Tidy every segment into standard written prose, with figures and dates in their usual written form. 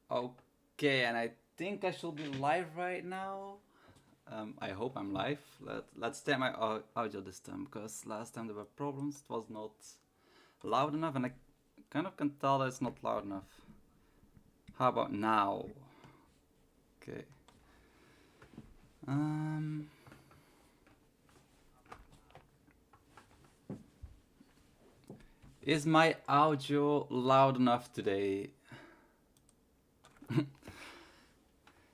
Okay, and I think I should be live right now. I hope I'm live. Let's take my audio this time because last time there were problems. It was not loud enough, and I kind of can tell that it's not loud enough. How about now? Okay. Um. Is my audio loud enough today?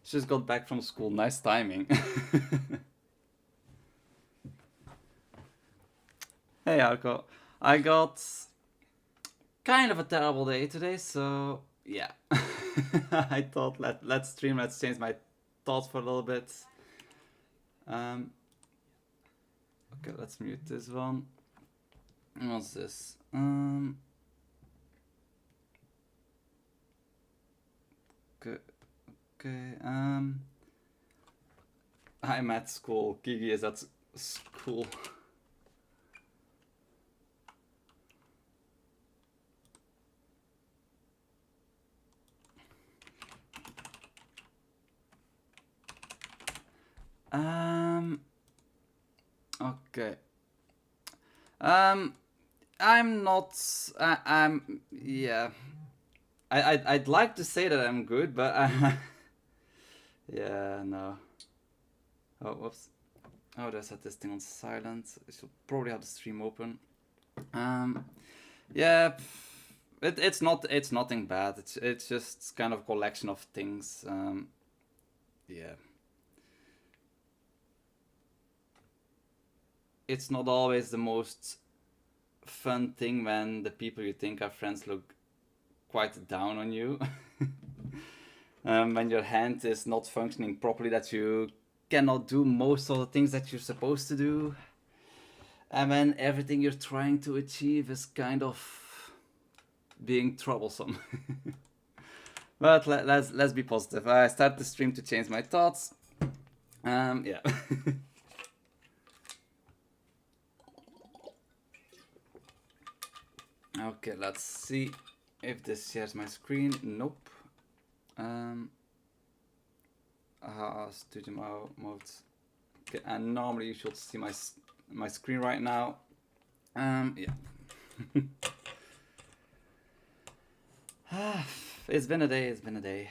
Just got back from school. Nice timing. Hey Arco, I got kind of a terrible day today, so yeah. I thought let's stream, let's change my thoughts for a little bit. Um, okay, let's mute this one. What's this? Okay, okay. I'm at school. Gigi is at school. Okay. I'm not. I'm. Yeah. I'd like to say that I'm good, but yeah, no. Oh, whoops. Oh, did I set this thing on silent? I should probably have the stream open. Yeah. It's nothing bad. It's just kind of a collection of things. Yeah. It's not always the most fun thing when the people you think are friends look quite down on you. When your hand is not functioning properly, that you cannot do most of the things that you're supposed to do, and when everything you're trying to achieve is kind of being troublesome. But let's be positive. I start the stream to change my thoughts. Yeah. Okay, let's see if this shares my screen. Nope. Studio mode. Okay, and normally you should see my screen right now. Yeah. It's been a day. It's been a day.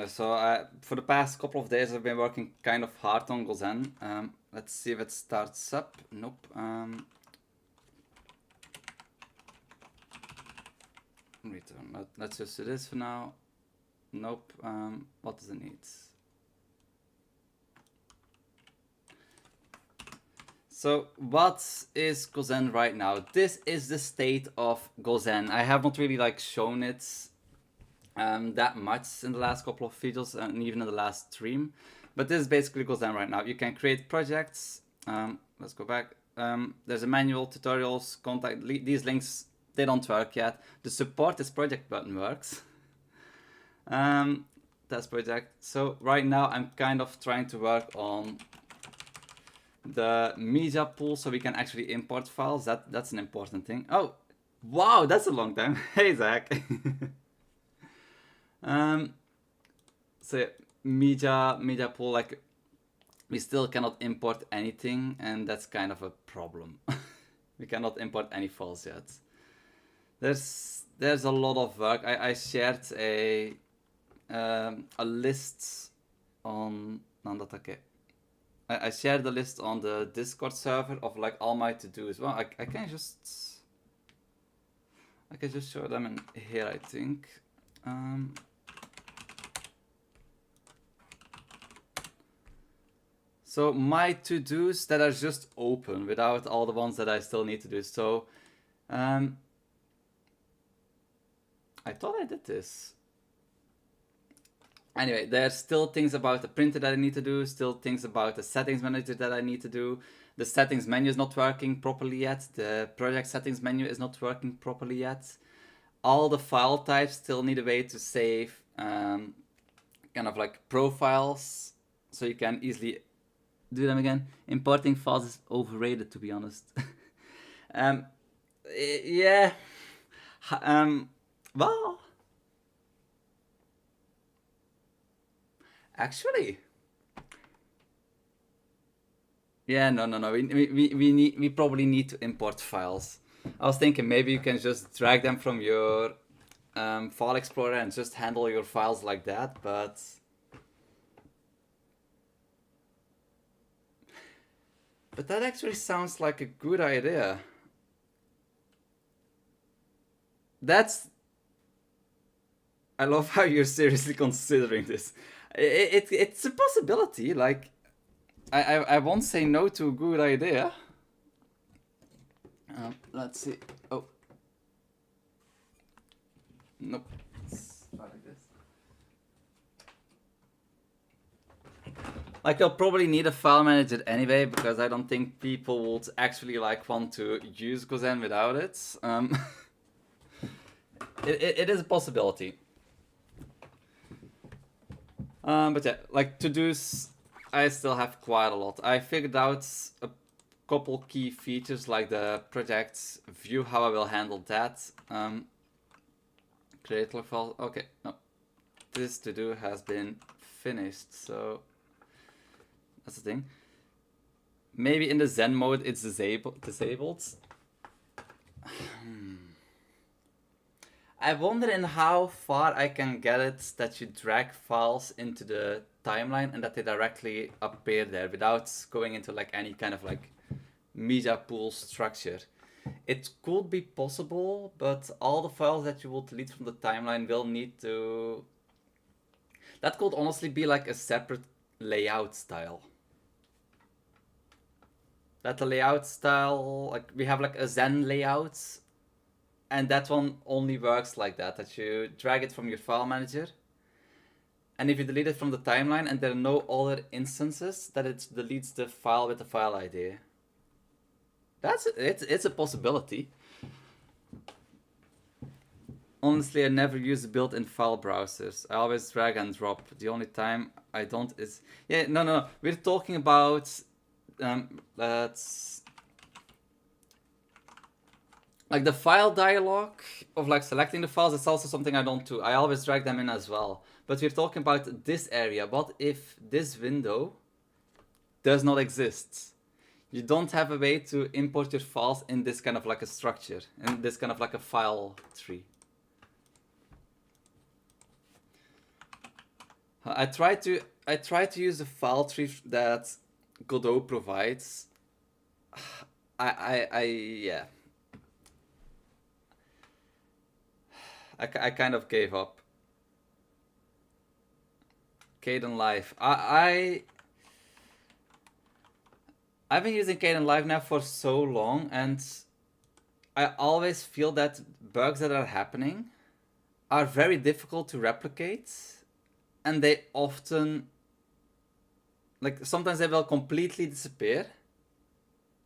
So for the past couple of days I've been working kind of hard on Gozen. Let's see if it starts up. Nope. Return. Let's just do this for now. Nope. What does it need? So what is Gozen right now? This is the state of Gozen. I have not really shown it that much in the last couple of videos and even in the last stream, but this is basically Gozen right now. You can create projects. Let's go back. There's a manual, tutorials, contact. These links, they don't work yet. The support this project button works. Test project. So right now I'm kind of trying to work on the media pool so we can actually import files. That's an important thing. Oh, wow, that's a long time. Hey, Zach. So media pool, we still cannot import anything, and that's kind of a problem. We cannot import any files yet. There's a lot of work. I shared a list on Nandatake. I shared the list on the Discord server of all my to-dos. Well, I can just show them in here, I think. So my to-dos that are just open without all the ones that I still need to do. So I thought I did this. Anyway, there's still things about the printer that I need to do, still things about the settings manager that I need to do. The settings menu is not working properly yet. The project settings menu is not working properly yet. All the file types still need a way to save kind of profiles, so you can easily do them again. Importing files is overrated, to be honest. Yeah. Well, Actually, yeah, no. We probably need to import files. I was thinking maybe you can just drag them from your file explorer and just handle your files like that, but that actually sounds like a good idea. I love how you're seriously considering this. It's a possibility. Like, I won't say no to a good idea. Let's see. Oh. Nope. Let's try like this. Like, I'll probably need a file manager anyway, because I don't think people would actually like want to use Gozen without it. It is a possibility. But yeah, like to-dos, I still have quite a lot. I figured out a couple key features like the project view, how I will handle that. Create log file. Okay, no. This to-do has been finished, so that's the thing. Maybe in the Zen mode it's disabled. I wonder in how far I can get it that you drag files into the timeline and that they directly appear there without going into like any kind of like media pool structure. It could be possible, but all the files that you will delete from the timeline will need to... That could honestly be like a separate layout style. That the layout style, like we have like a Zen layout, and that one only works like that you drag it from your file manager, and if you delete it from the timeline and there are no other instances, that it deletes the file with the file ID. It's a possibility. Honestly, I never use built-in file browsers. I always drag and drop. The only time I don't is... Yeah, no. We're talking about... That's... Like the file dialog of like selecting the files, it's also something I don't do. I always drag them in as well. But we're talking about this area. What if this window does not exist? You don't have a way to import your files in this kind of like a structure, in this kind of like a file tree. I try to use the file tree that Godot provides. Yeah. I kind of gave up. Caden Live. I've been using Caden Live now for so long, and I always feel that bugs that are happening are very difficult to replicate, and they often, like, sometimes they will completely disappear,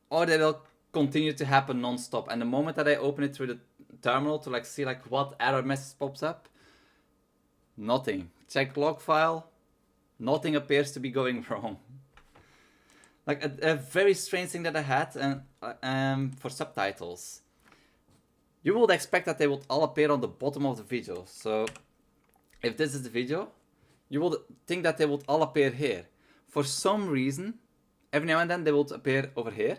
or they will continue to happen non-stop. And the moment that I open it through the terminal to like see like what error message pops up, nothing. Check log file, nothing appears to be going wrong. Like a very strange thing that I had, and for subtitles, you would expect that they would all appear on the bottom of the video. So if this is the video, you would think that they would all appear here. For some reason, every now and then they would appear over here,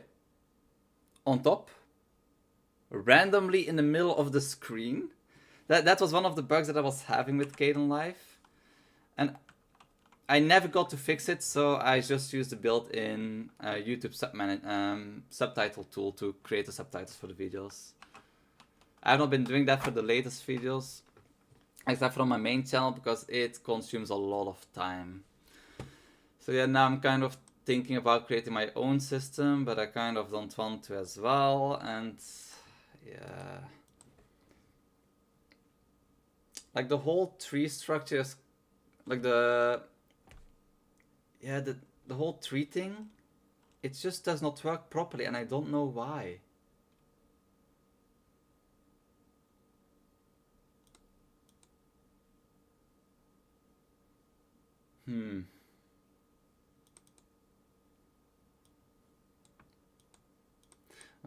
on top, randomly in the middle of the screen. That was one of the bugs that I was having with Caden Live, and I never got to fix it, so I just used the built-in YouTube subtitle tool to create the subtitles for the videos. I have not been doing that for the latest videos, except for on my main channel, because it consumes a lot of time. So yeah, now I'm kind of thinking about creating my own system, but I kind of don't want to as well, and yeah. Like the whole tree structure is, like the whole tree thing, it just does not work properly, and I don't know why.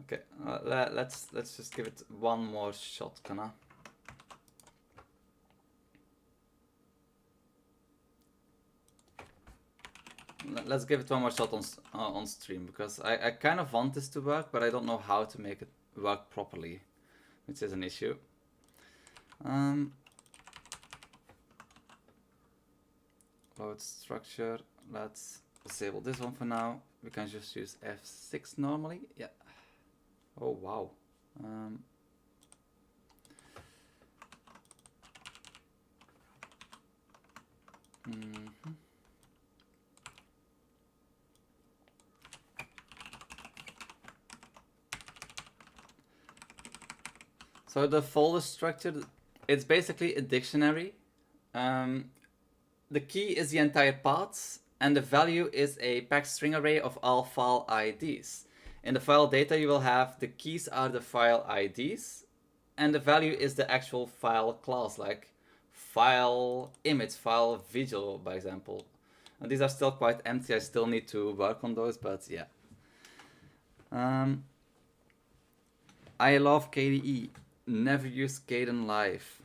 Okay, let's just give it one more shot, Kana. let's give it one more shot on stream, because I kind of want this to work, but I don't know how to make it work properly, which is an issue. Load structure. Let's disable this one for now. We can just use F6 normally. Yeah. Oh wow. So the folder structure, it's basically a dictionary. The key is the entire path, and the value is a packed string array of all file IDs. In the file data, you will have the keys are the file IDs, and the value is the actual file class, like file image, file video, by example. And these are still quite empty. I still need to work on those, but yeah. I love KDE. Never use Kdenlive.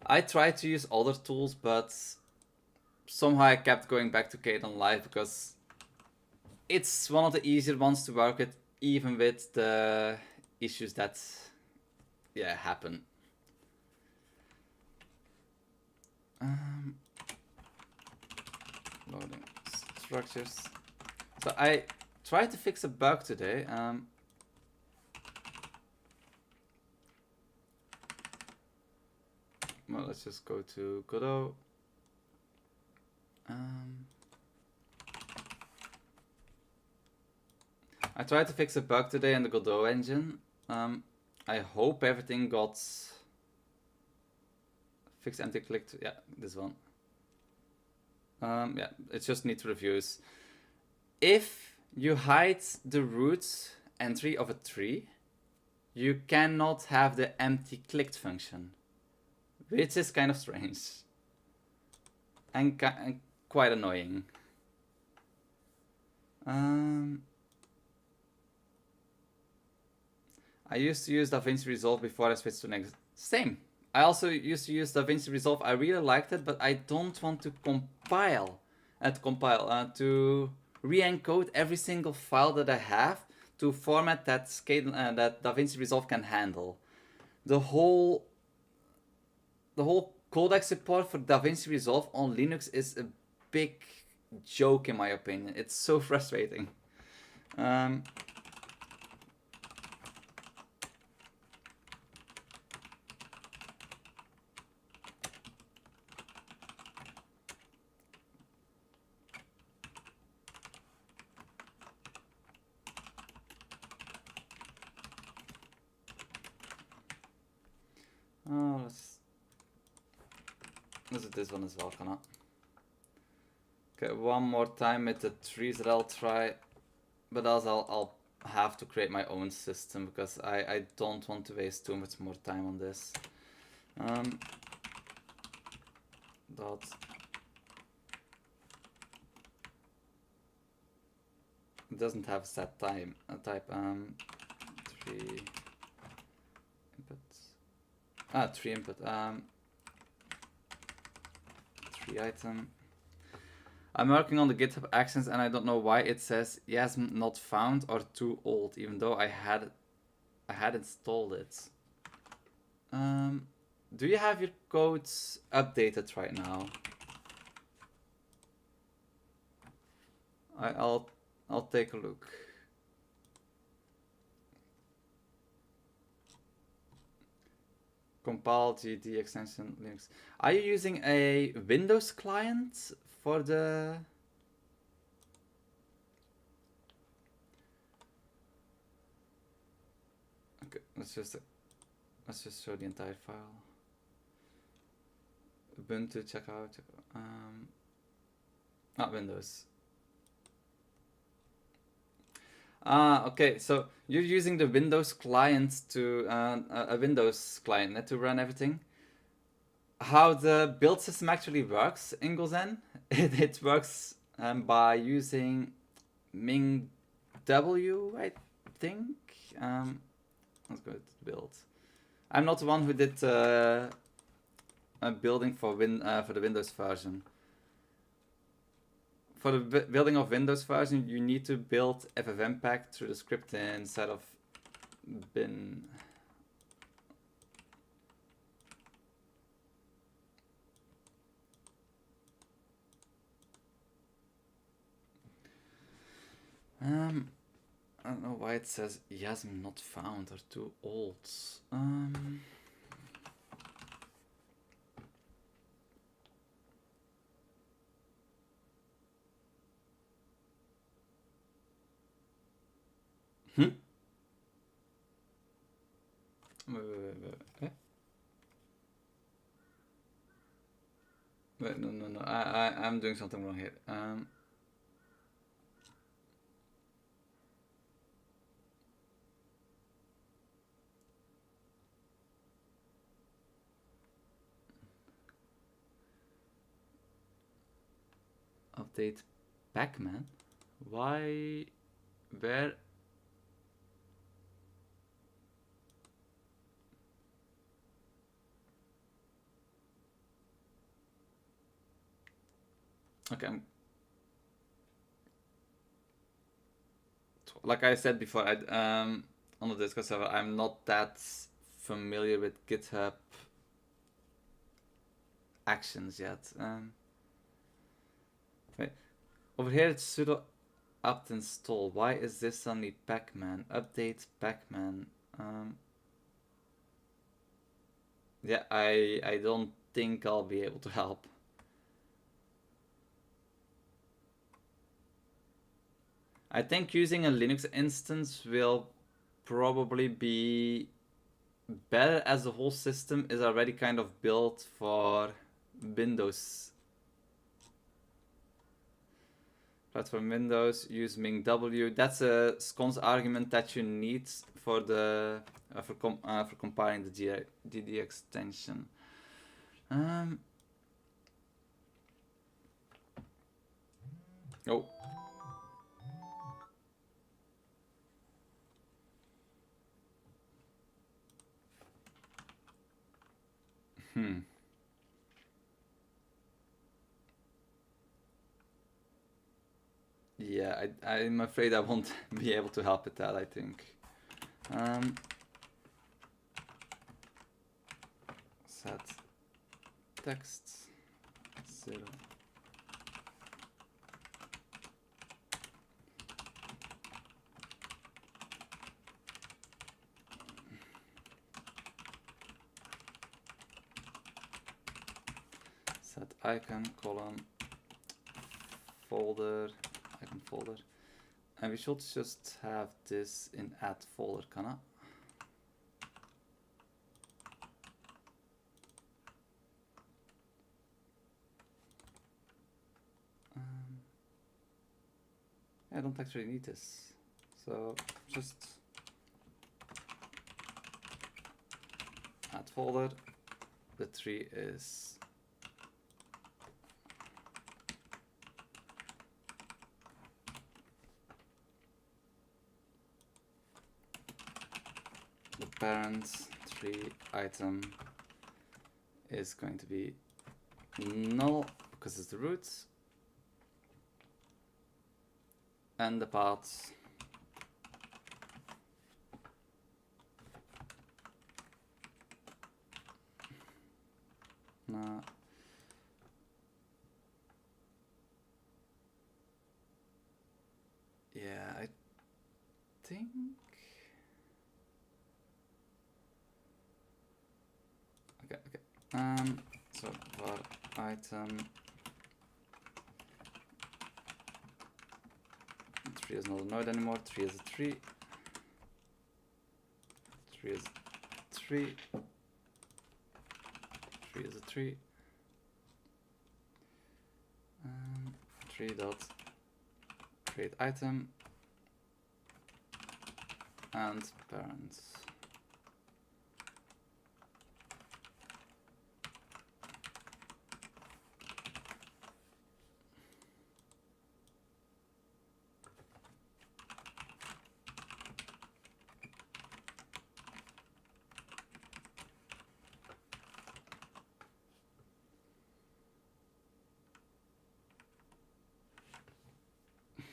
I tried to use other tools, but somehow I kept going back to Kdenlive because it's one of the easier ones to work with, even with the issues that happen. Loading structures. So I tried to fix a bug today. Well, let's just go to Godot. I tried to fix a bug today in the Godot engine. I hope everything got fixed. Anti-clicked. Yeah, this one. Yeah, it just needs reviews. If you hide the root entry of a tree, you cannot have the empty clicked function, which is kind of strange and quite annoying. I used to use DaVinci Resolve before I switched to next. Same. I also used to use DaVinci Resolve. I really liked it, but I don't want to to re-encode every single file that I have to format that that DaVinci Resolve can handle. The whole codec support for DaVinci Resolve on Linux is a big joke in my opinion. It's so frustrating. Let's do this one as well, can I? Okay, one more time with the trees that I'll try, but else I'll have to create my own system because I don't want to waste too much more time on this. Dot. It doesn't have set type. Tree input. Tree input. Tree item. I'm working on the GitHub Actions and I don't know why it says Yasm not found or too old, even though I had installed it. Do you have your codes updated right now? I'll take a look. Compile GD extension Linux. Are you using a Windows client for the? Okay, let's just show the entire file. Ubuntu, check out. Not Windows. Okay, so you're using the Windows client to a Windows client to run everything. How the build system actually works in Gozen, it works by using MingW, I think. Let's go to build. I'm not the one who did a building for the Windows version. for the building of Windows version, you need to build ffmpeg through the script instead of bin. I don't know why it says YASM not found or too old. Wait, no. I'm doing something wrong here. Update Pac-Man? Why? Where? Okay, like I said before, on the Discord server, I'm not that familiar with GitHub actions yet. Wait, over here it's sudo apt install. Why is this suddenly Pac-Man? Update Pac-Man. Yeah, I don't think I'll be able to help. I think using a Linux instance will probably be better, as the whole system is already kind of built for Windows. Platform Windows, use MingW. That's a sconce argument that you need for the for compiling the DD extension. Oh. Yeah, I'm afraid I won't be able to help with that, I think. Set text 0. Set icon column folder. Folder, and we should just have this in add folder, Kana. I don't actually need this, so just add folder. The tree is parent tree item is going to be null because it's the root, and the path yeah, I think okay. So for item 3 is not a node anymore. 3 is a tree. 3 is 3. 3 is a tree. 3 dot create item and parents.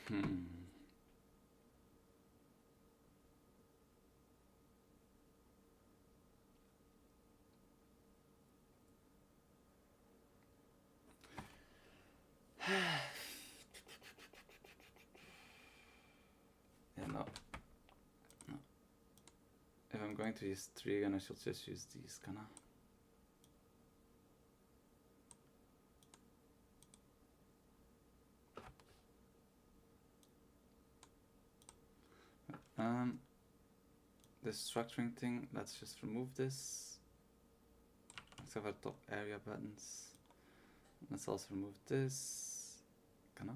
Hmm. Yeah, no. If I'm going to use 3 again, I should just use these, kinda. This structuring thing, let's just remove this. Except for top area buttons. Let's also remove this. Kinda.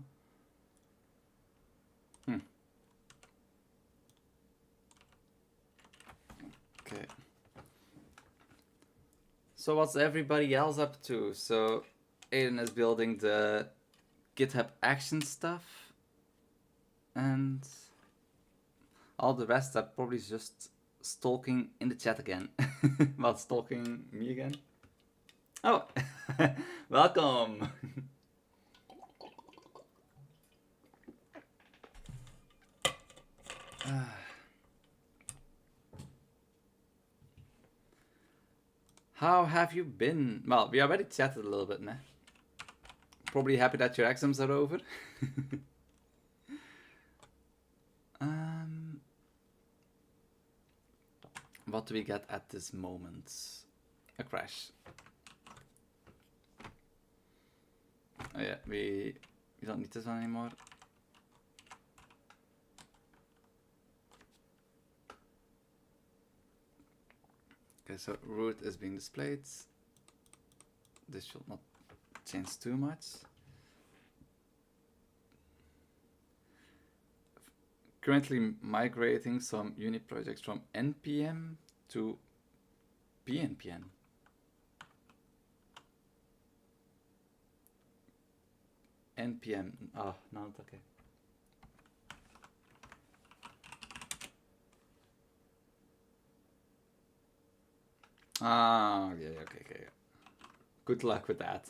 Okay. So what's everybody else up to? So Aiden is building the GitHub Action stuff, and all the rest are probably just stalking in the chat again. Well, stalking me again. Oh, welcome. How have you been? Well, we already chatted a little bit, nah? Probably happy that your exams are over. What do we get at this moment? A crash. Oh yeah, we don't need this one anymore. Okay, so root is being displayed. This should not change too much. Currently migrating some unit projects from npm to pnpm. npm. Oh, no, it's okay. Ah, yeah, okay. Good luck with that.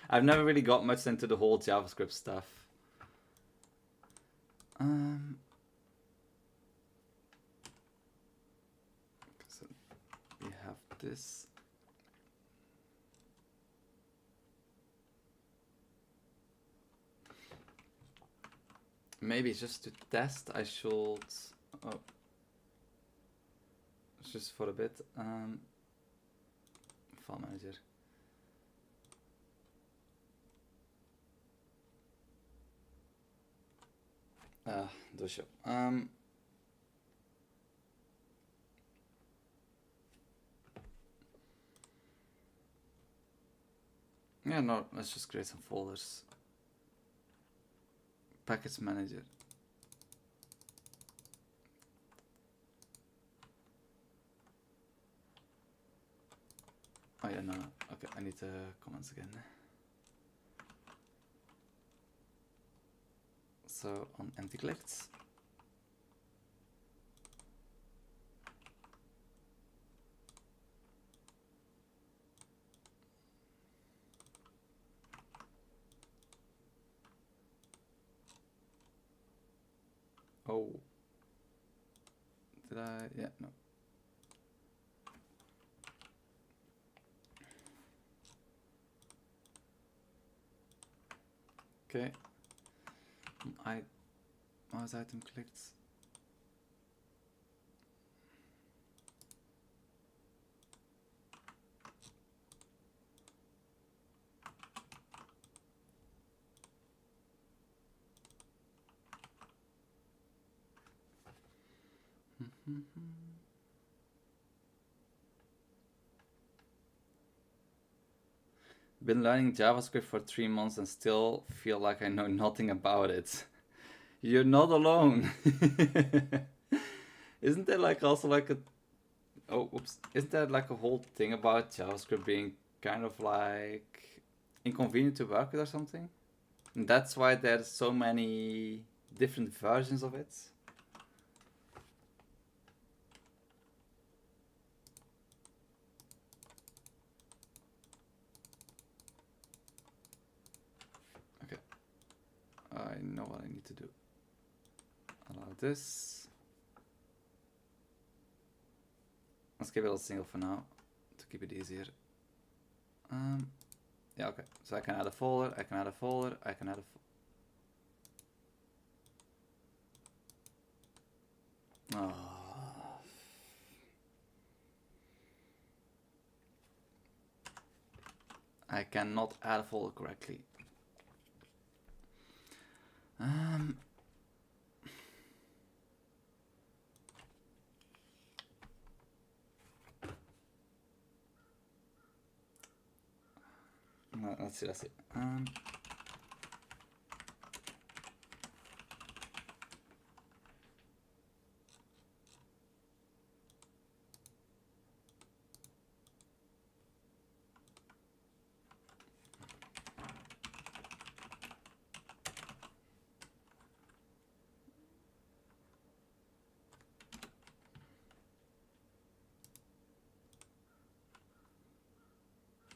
I've never really got much into the whole JavaScript stuff. So we have this. Maybe just to test, I should. Oh, just for a bit. File manager. Dusje. Yeah, no, let's just create some folders. Package manager. Oh yeah, no. Okay, I need the comments again. So on empty clicked. Oh. Did I? Yeah, no. Okay. Mouse item clicked. Been learning JavaScript for 3 months and still feel like I know nothing about it. You're not alone. Isn't there like also like a isn't there like a whole thing about JavaScript being kind of like inconvenient to work with or something? And that's why there's so many different versions of it. Okay. I know what I need to do. Allow this. Let's keep it all single for now to keep it easier. Yeah, okay. So I can add a folder, I can add a folder, I can add a oh. I cannot add a folder correctly. No, let's see.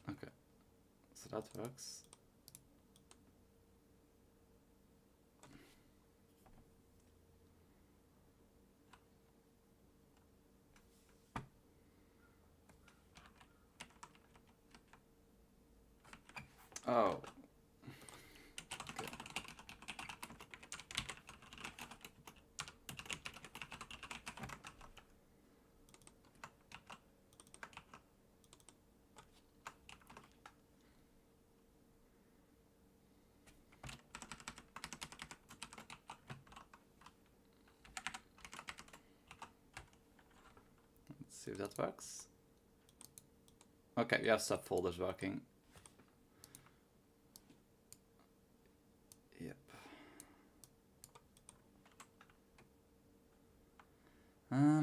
Okay, so that works. Oh. Okay. Let's see if that works. Okay, we have subfolders working. Yep.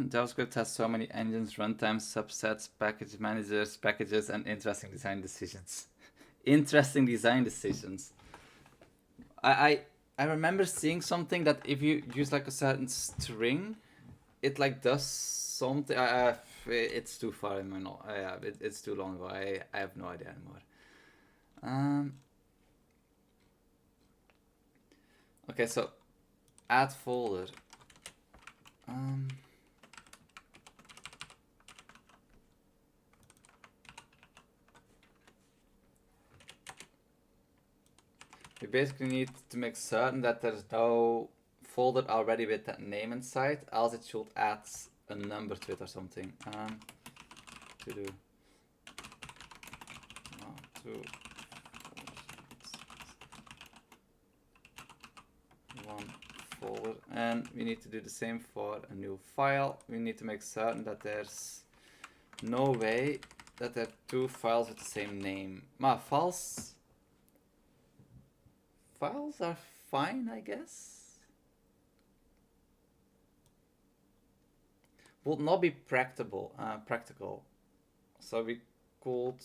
JavaScript has so many engines, runtimes, subsets, package managers, packages, and interesting design decisions. Interesting design decisions. I remember seeing something that if you use like a certain string, it like does something. It's too far in my it's too long ago. I have no idea anymore. Okay, so add folder. We basically need to make certain that there's no folder already with that name inside, else it should add a number to it or something. To do 1, 2, 1 folder, and we need to do the same for a new file. We need to make certain that there's no way that there are 2 files with the same name. Files are fine, I guess. Will not be practical. So we could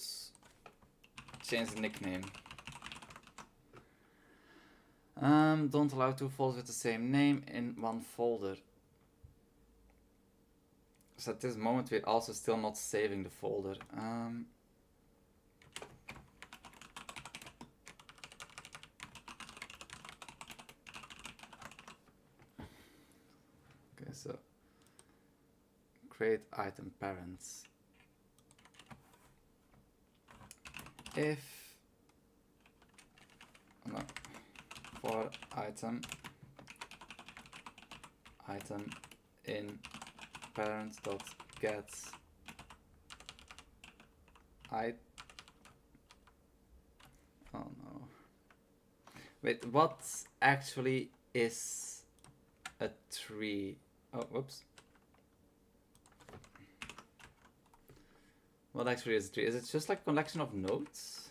change the nickname. Don't allow 2 folders with the same name in 1 folder. So at this moment we're also still not saving the folder. Okay, so create item parents. If for item in parents.get oh no. Wait, what actually is a tree? Oh, whoops. What actually is a tree? Is it just like a collection of nodes?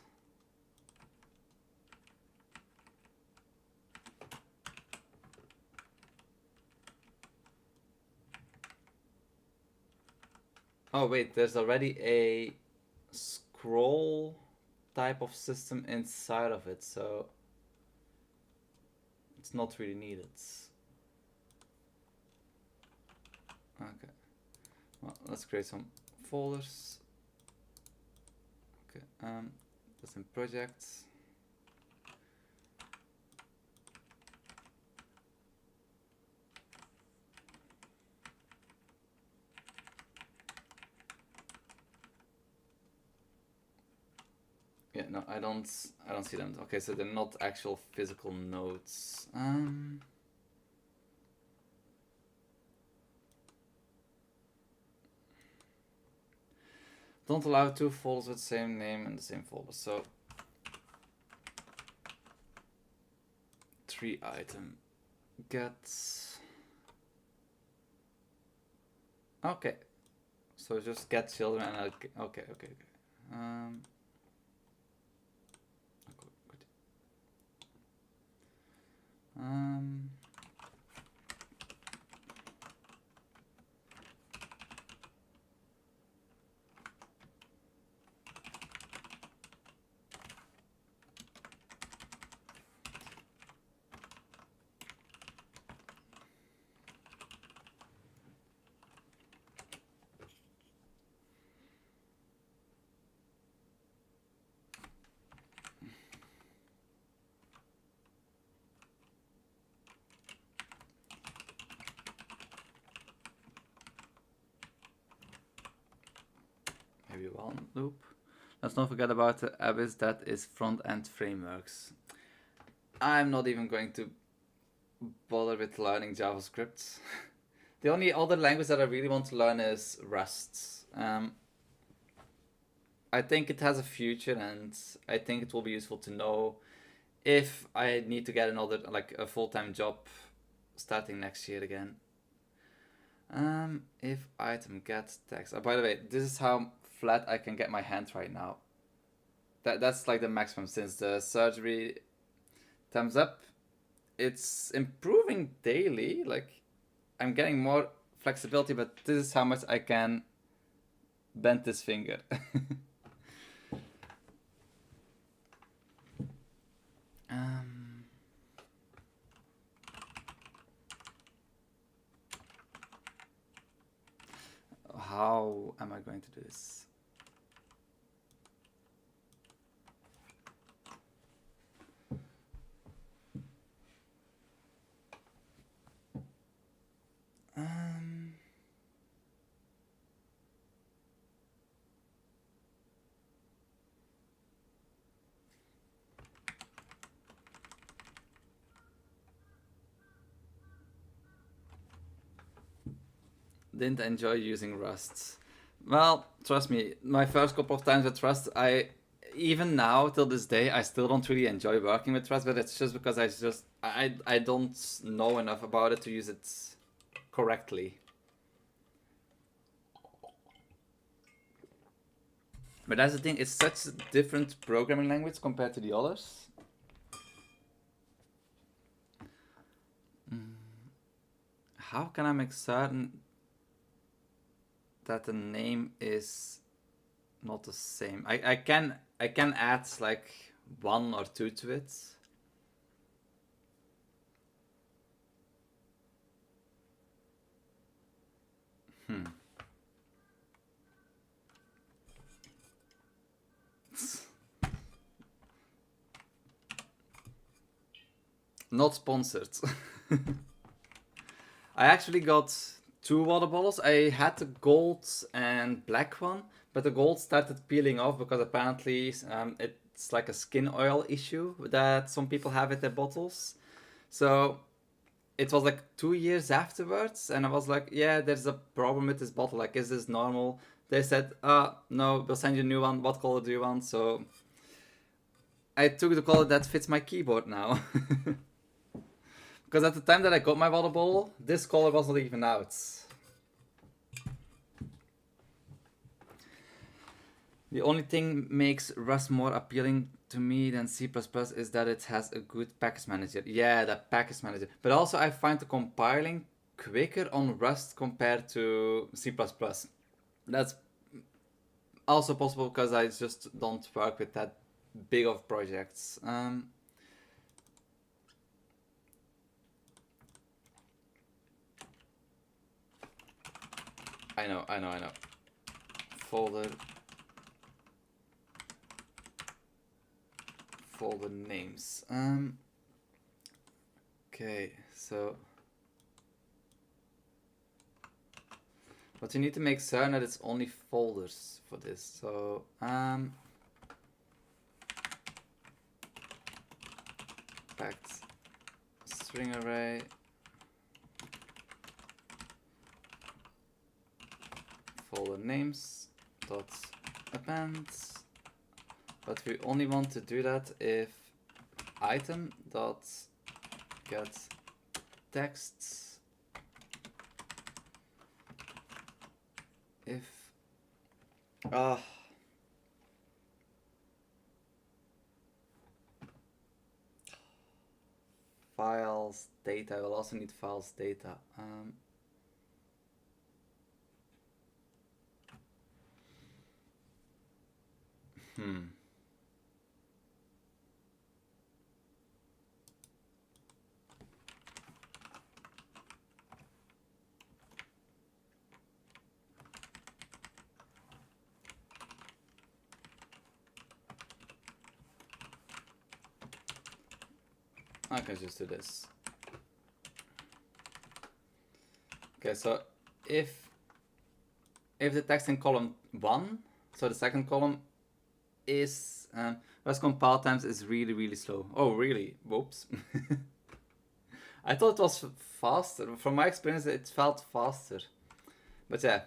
Oh wait, there's already a scroll type of system inside of it, so it's not really needed. Okay, well, let's create some folders. Okay, that's in projects. no, I don't see them. Okay, so they're not actual physical notes. Don't allow two folders with the same name in the same folder. So 3 item gets. Okay, so just get children and okay. Good. Maybe one loop. Let's not forget about the Abyss, that is front-end frameworks. I'm not even going to bother with learning JavaScript. The only other language that I really want to learn is Rust. I think it has a future, and I think it will be useful to know if I need to get another, like a full-time job starting next year again. If item gets text. Oh, by the way, this is how flat I can get my hand right now. That's like the maximum since the surgery. Thumbs up. It's improving daily. Like, I'm getting more flexibility, but this is how much I can bend this finger. How am I going to do this? Didn't enjoy using Rust. Well, trust me, my first couple of times with Rust, even now till this day, I still don't really enjoy working with Rust, but it's just because I don't know enough about it to use it correctly. But that's the thing, it's such a different programming language compared to the others. How can I make certain that the name is not the same? I can add like 1 or 2 to it. Not sponsored. I actually got 2 water bottles. I had the gold and black one, but the gold started peeling off because apparently it's like a skin oil issue that some people have with their bottles. So it was like 2 years afterwards, and I was like, yeah, there's a problem with this bottle. Like, is this normal? They said, no, we'll send you a new one. What color do you want? So I took the color that fits my keyboard now. Because at the time that I got my water bottle, this color was not even out. The only thing makes Rust more appealing to me than C++ is that it has a good package manager. Yeah, that package manager. But also I find the compiling quicker on Rust compared to C++. That's also possible because I just don't work with that big of projects. I know. Folder names. Okay, so but you need to make certain that it's only folders for this. So expect string array folder names dot append, but we only want to do that if item dot get texts if files data. I will also need files data. I can just do this. Okay, so if the text in column 1, so the second column is Rust compile times is really slow. Oh really? Whoops. I thought it was faster. From my experience it felt faster. But yeah,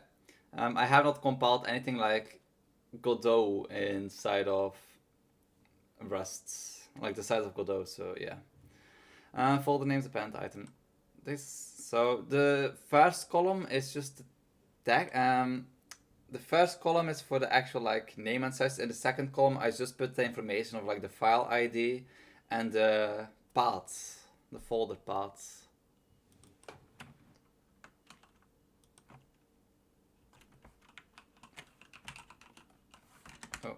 I have not compiled anything like Godot inside of Rust, like the size of Godot, so yeah. Folder names append item. So the first column is just the tag. The first column is for the actual like name and size. In the second column, I just put the information of like the file ID and the paths, the folder paths. Oh.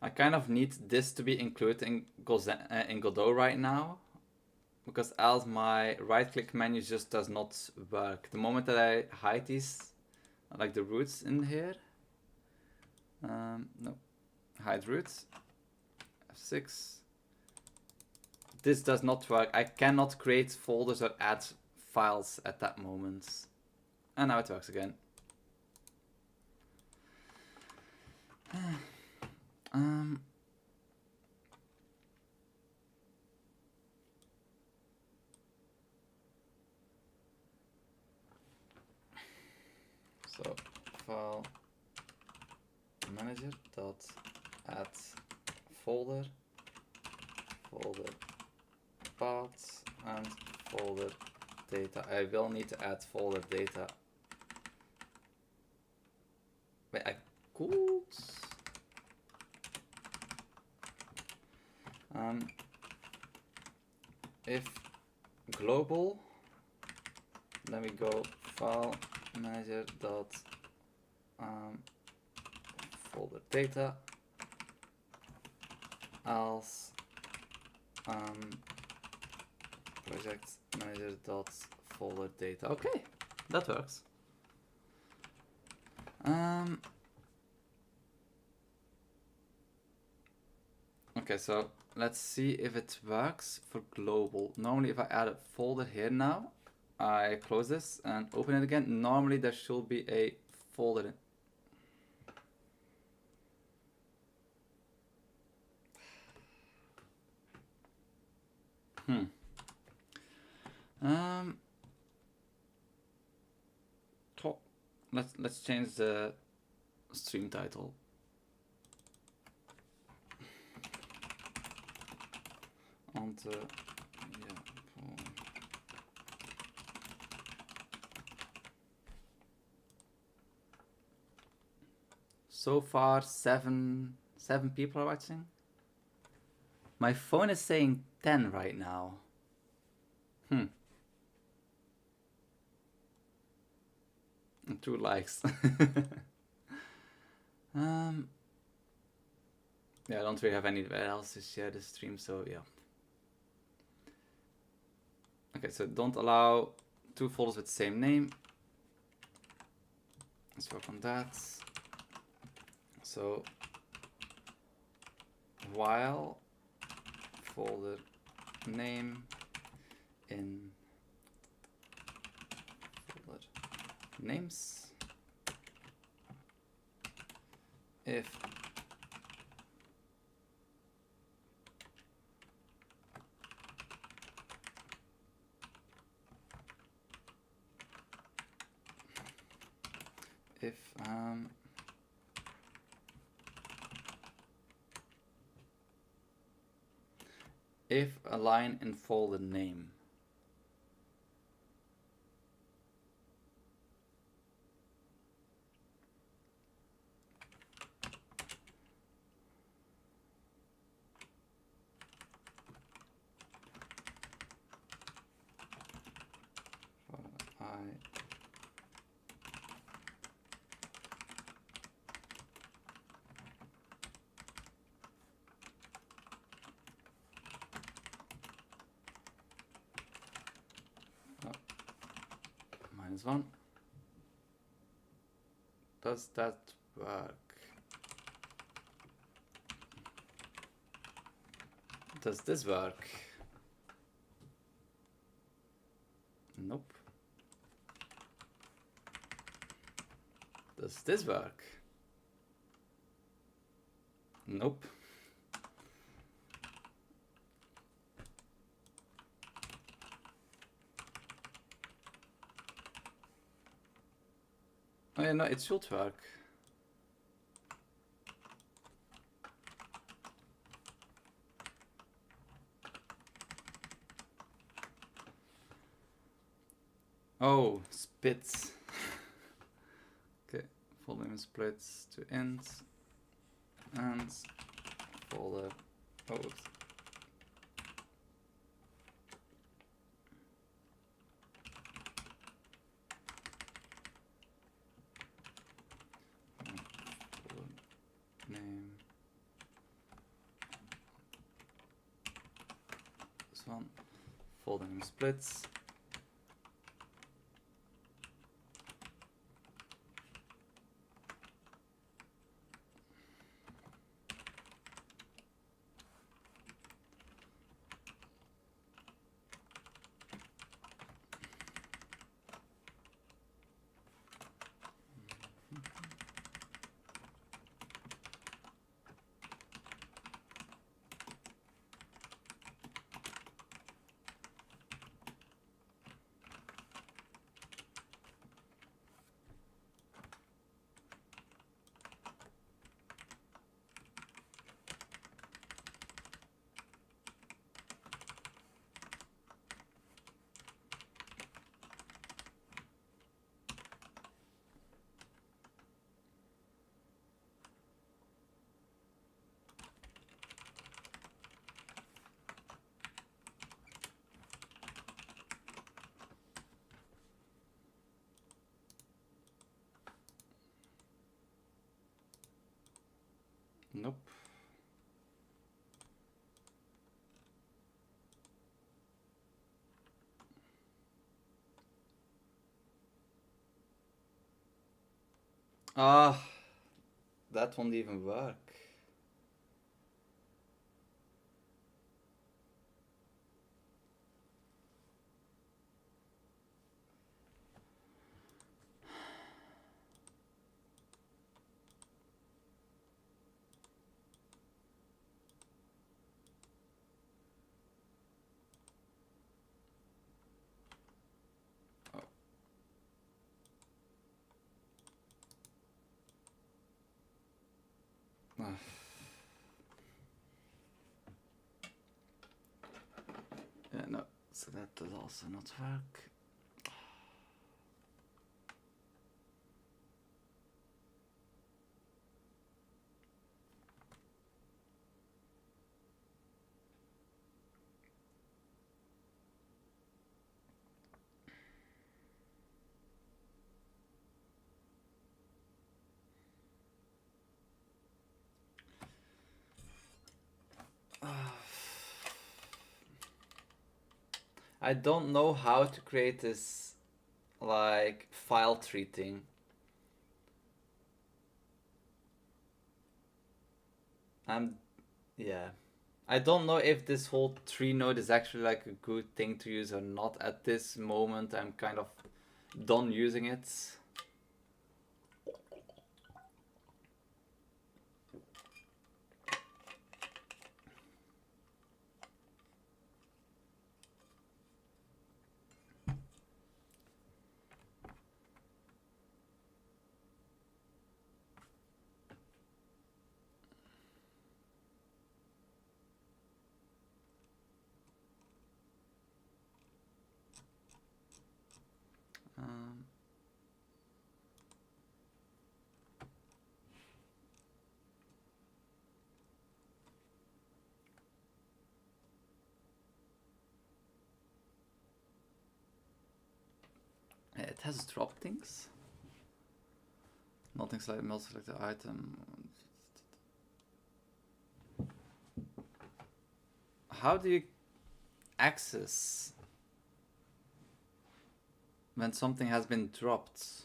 I kind of need this to be included in Godot right now, because else my right-click menu just does not work. The moment that I hide these, like the roots in here, no, hide roots, F6, this does not work. I cannot create folders or add files at that moment. And now it works again. So file manager dot add folder paths and folder data. I will need to add folder data. Wait, I could. If global, then we go file manager dot folder data, else project manager dot folder data. Okay, that works. Okay, so let's see if it works for global. Normally if I add a folder here now, I close this and open it again. Normally there should be a folder. Let's change the stream title. Onto so far 7 people are watching. My phone is saying 10 right now. 2 likes. Yeah, I don't really have anywhere else to share the stream, so yeah. Okay, so don't allow two folders with the same name. Let's work on that. So while folder name in folder names, if if a line in folder name -1. Does that work? Does this work? Nope. Does this work? Nope. Oh yeah, no, it should work. Oh, splits. Okay, folder name splits to int and folder. Oh, oops. Name. This one. Folder name splits. Nope. Ah, that won't even work. Ah. Yeah, no, so that does also not work. I don't know how to create this like file tree thing. Yeah. I don't know if this whole tree node is actually like a good thing to use or not at this moment. I'm kind of done using it. Um, it has drop things. Nothing select multi-selected item. How do you access when something has been dropped?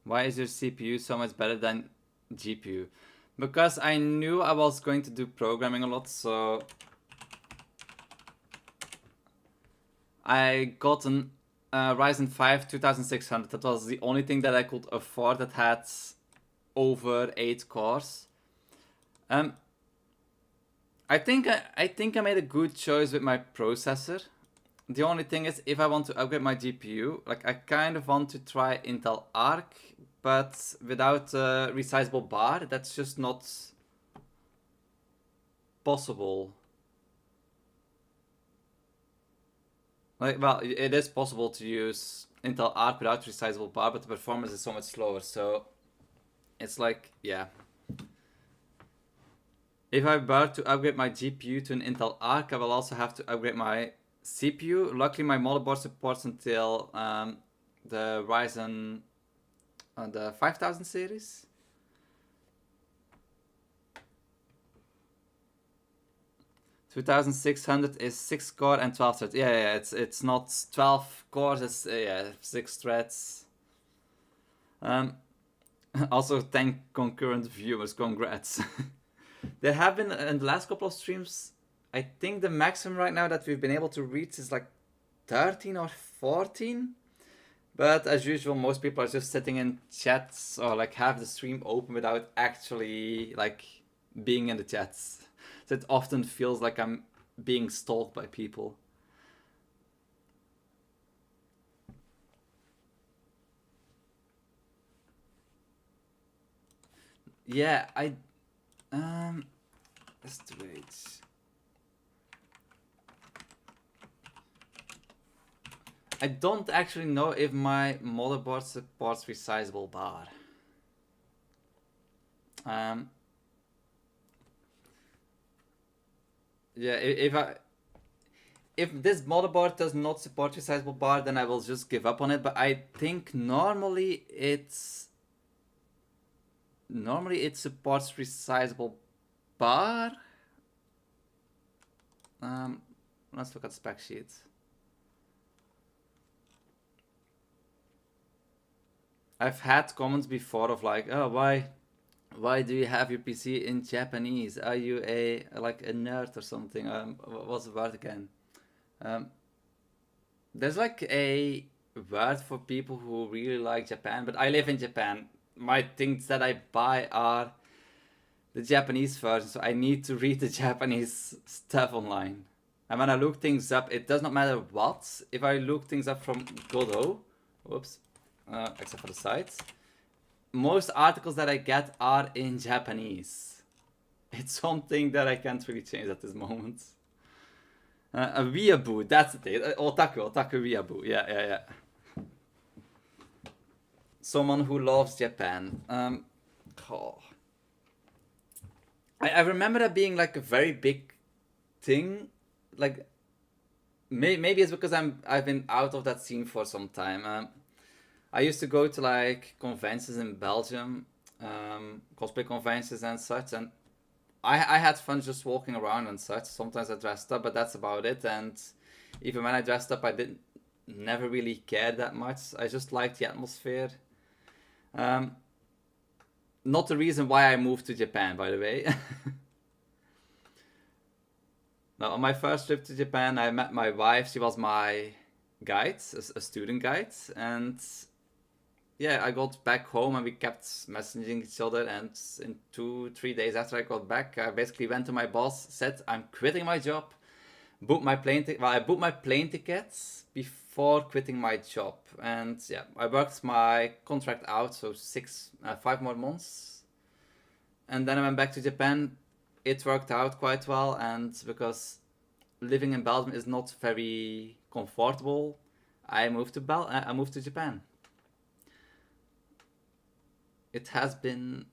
Why is your CPU so much better than GPU? Because I knew I was going to do programming a lot, so I got an Ryzen 5 2600. That was the only thing that I could afford that had over 8 cores. I think I made a good choice with my processor. The only thing is, if I want to upgrade my GPU, like I kind of want to try Intel Arc, but without a resizable bar. That's just not possible. Like, well, it is possible to use Intel Arc without resizable bar, but the performance is so much slower. So it's like, yeah. If I were to upgrade my GPU to an Intel Arc, I will also have to upgrade my CPU. Luckily, my motherboard supports until the Ryzen the 5000 series. $2,600 is 6 core and 12 threads. Yeah, it's not 12 cores, it's 6 threads. Also 10 concurrent viewers, congrats. There have been, in the last couple of streams, I think the maximum right now that we've been able to reach is like 13 or 14. But as usual, most people are just sitting in chats or like have the stream open without actually like being in the chats. So it often feels like I'm being stalked by people. Yeah, let's wait. I don't actually know if my motherboard supports resizable bar. Yeah, if this motherboard does not support resizable bar, then I will just give up on it. But I think normally it supports resizable bar. Let's look at spec sheets. I've had comments before of like, oh, why do you have your PC in Japanese? Are you a nerd or something? What was the word again? There's like a word for people who really like Japan, but I live in Japan. My things that I buy are the Japanese version, so I need to read the Japanese stuff online. And when I look things up, it does not matter what. If I look things up from Godot, whoops, except for the sites, most articles that I get are in Japanese. It's something that I can't really change at this moment. A weeaboo, that's the thing. Otaku weeaboo. Yeah. someone who loves Japan. Oh. I remember that being like a very big thing. Like maybe it's because I've been out of that scene for some time. I used to go to like conventions in Belgium, cosplay conventions and such, and I had fun just walking around and such. Sometimes I dressed up, but that's about it. And even when I dressed up, I didn't never really cared that much. I just liked the atmosphere. Um, Not the reason why I moved to Japan, by the way. Now, on my first trip to Japan, I met my wife. She was my guide, a student guide, and yeah, I got back home and we kept messaging each other. And in 2, 3 days after I got back, I basically went to my boss, said I'm quitting my job, booked my plane ticket. Well, I booked my plane tickets before quitting my job, and yeah, I worked my contract out, so 5 more months, and then I went back to Japan. It worked out quite well, and because living in Belgium is not very comfortable, I moved to I moved to Japan. It has been,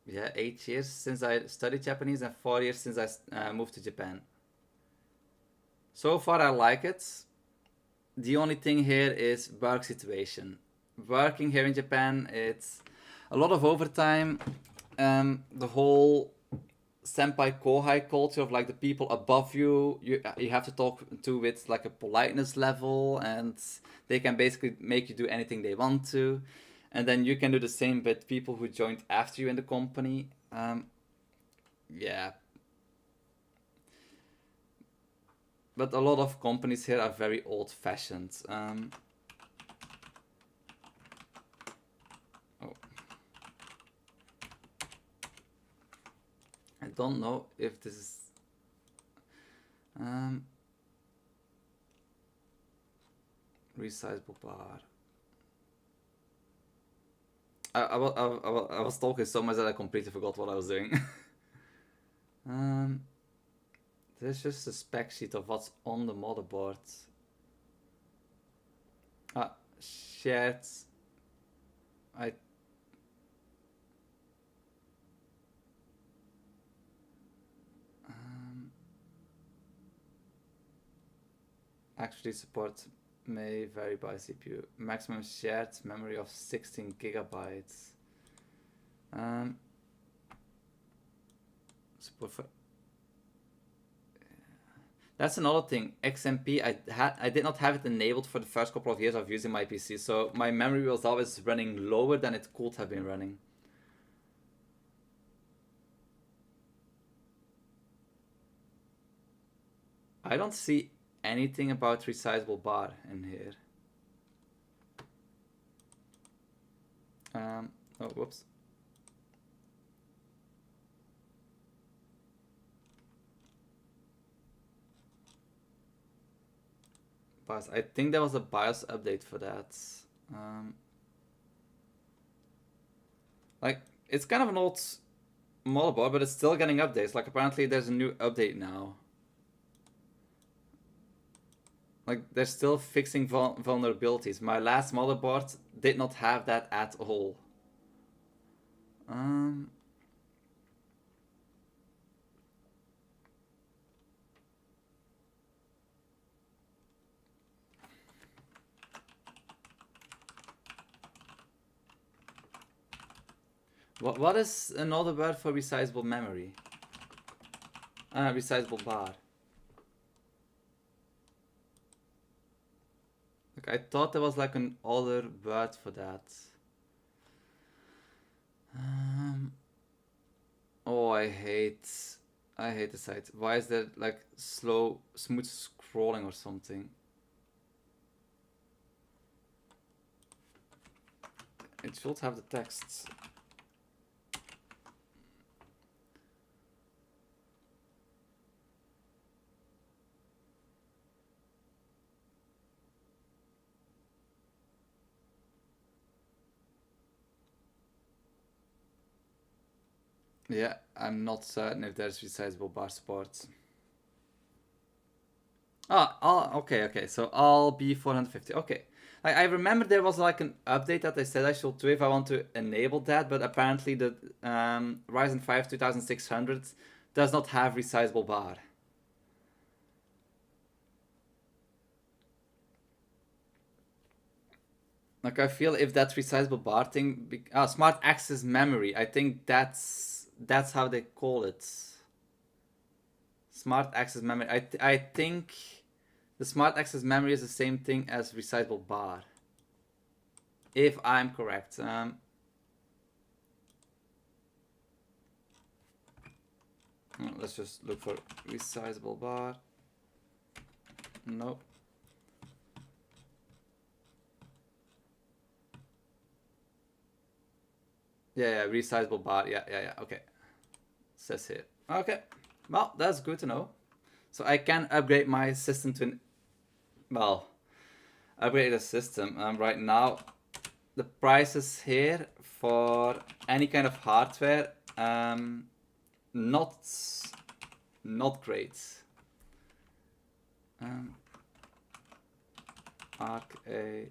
yeah, 8 years since I studied Japanese and 4 years since I moved to Japan. So far, I like it. The only thing here is work situation. Working here in Japan, it's a lot of overtime. The whole senpai kohai culture of like the people above you, you have to talk to with like a politeness level, and they can basically make you do anything they want to, and then you can do the same with people who joined after you in the company. Yeah, but a lot of companies here are very old-fashioned. Oh, I don't know if this is resizable bar. I was talking so much that I completely forgot what I was doing. There's just a spec sheet of what's on the motherboard. Shared. I actually support may vary by CPU. Maximum shared memory of 16 gigabytes. Support for. That's another thing. XMP, I did not have it enabled for the first couple of years of using my PC, so my memory was always running lower than it could have been running. I don't see anything about resizable bar in here. Oh, whoops. BIOS. I think there was a BIOS update for that. Like, it's kind of an old motherboard, but it's still getting updates. Like, apparently there's a new update now. Like, they're still fixing vulnerabilities. My last motherboard did not have that at all. What is another word for resizable memory? Resizable bar. Like, I thought there was like an other word for that. Oh, I hate the site. Why is there like smooth scrolling or something? It should have the text. Yeah, I'm not certain if there's resizable bar support. Okay. So I'll be 450. Okay. I remember there was like an update that they said I should do if I want to enable that, but apparently the Ryzen 5 2600 does not have resizable bar. Like I feel if that resizable bar thing, smart access memory, I think that's how they call it. Smart access memory. I think the smart access memory is the same thing as resizable bar, if I'm correct. Let's just look for resizable bar. Nope. Yeah, resizable bar. Yeah. Okay. Says here. Okay. Well, that's good to know. So I can upgrade my system to upgrade the system. Right now, the prices here for any kind of hardware, not great. Arc A.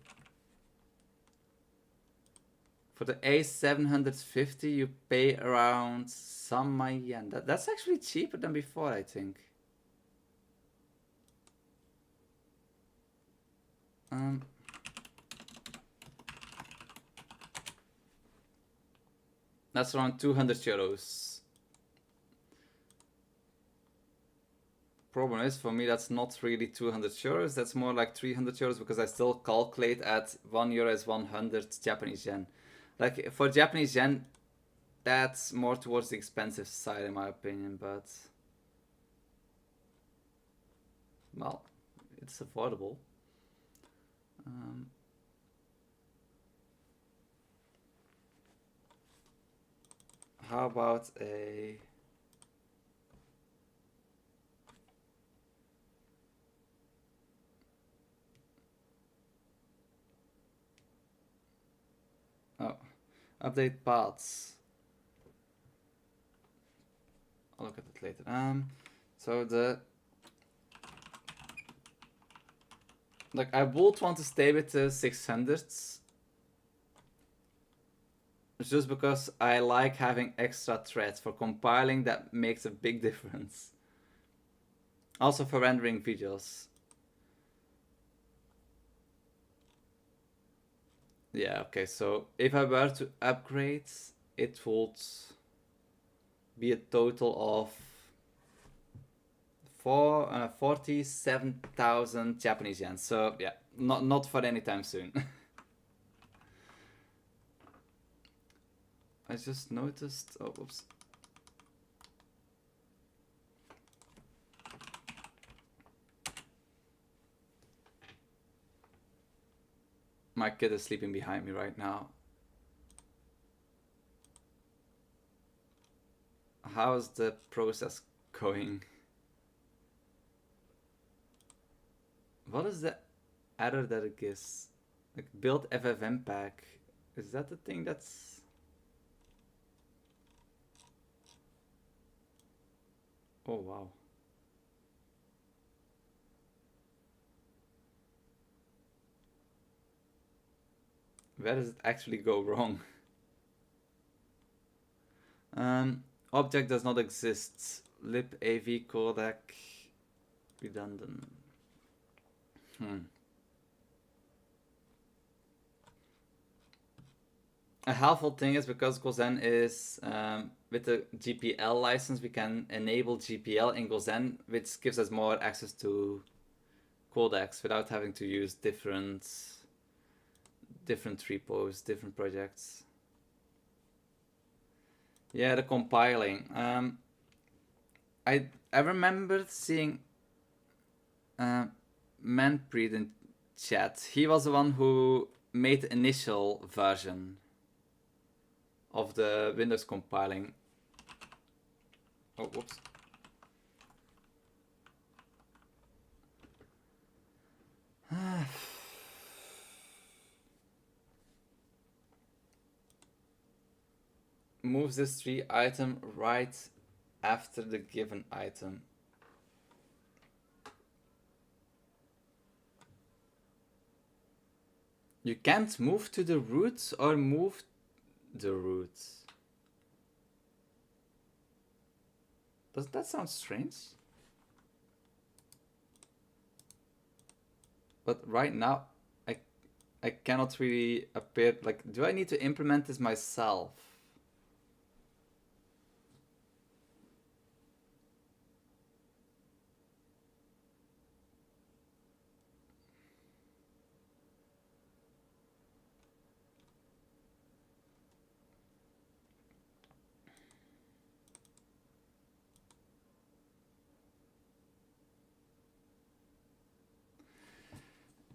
For the A750, you pay around some yen. That's actually cheaper than before, I think. That's around 200 euros. Problem is, for me, that's not really 200 euros. That's more like 300 euros because I still calculate at 1 euro is 100 Japanese yen. Like, for Japanese yen, that's more towards the expensive side, in my opinion, but well, it's affordable. How about a... Oh, update paths. I'll look at it later. So the... Like, I would want to stay with the 600s. Just because I like having extra threads for compiling, that makes a big difference. Also for rendering videos. Yeah, okay, so if I were to upgrade, it would be a total of 47,000 Japanese yen. So yeah, not for any time soon. I just noticed. Oh, oops. My kid is sleeping behind me right now. How's the process going? What is the error that it gives? Like, build FFmpeg pack. Is that the thing that's... Oh, wow. Where does it actually go wrong? Object does not exist. Lib AV codec redundant. A helpful thing is because Gozen is with the GPL license, we can enable GPL in Gozen, which gives us more access to codecs without having to use different repos, different projects. Yeah, the compiling. I remember seeing Manpreet in chat. He was the one who made the initial version of the Windows compiling. Oh, whoops. Moves this tree item right after the given item. You can't move to the root or move the root. Doesn't that sound strange? But right now, I cannot really appear, like, do I need to implement this myself?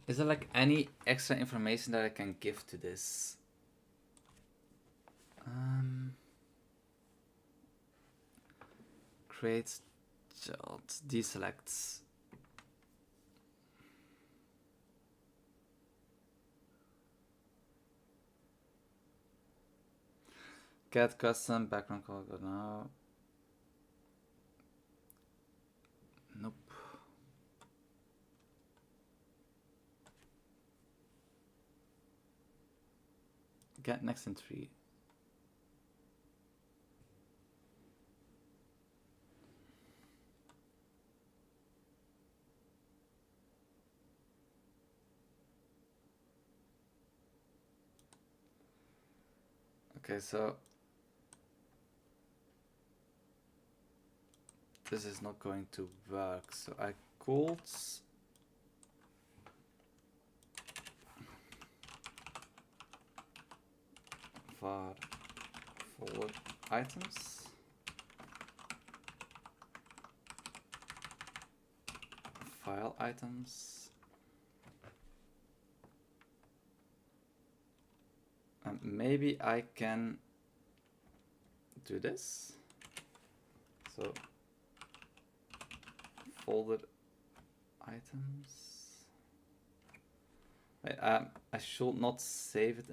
Is there like any extra information that I can give to this? Create child, deselect. Get custom background color go now. Nope. Get next in 3. Okay, so this is not going to work. So I called var forward items file items and maybe I can do this. So folder items. I should not save it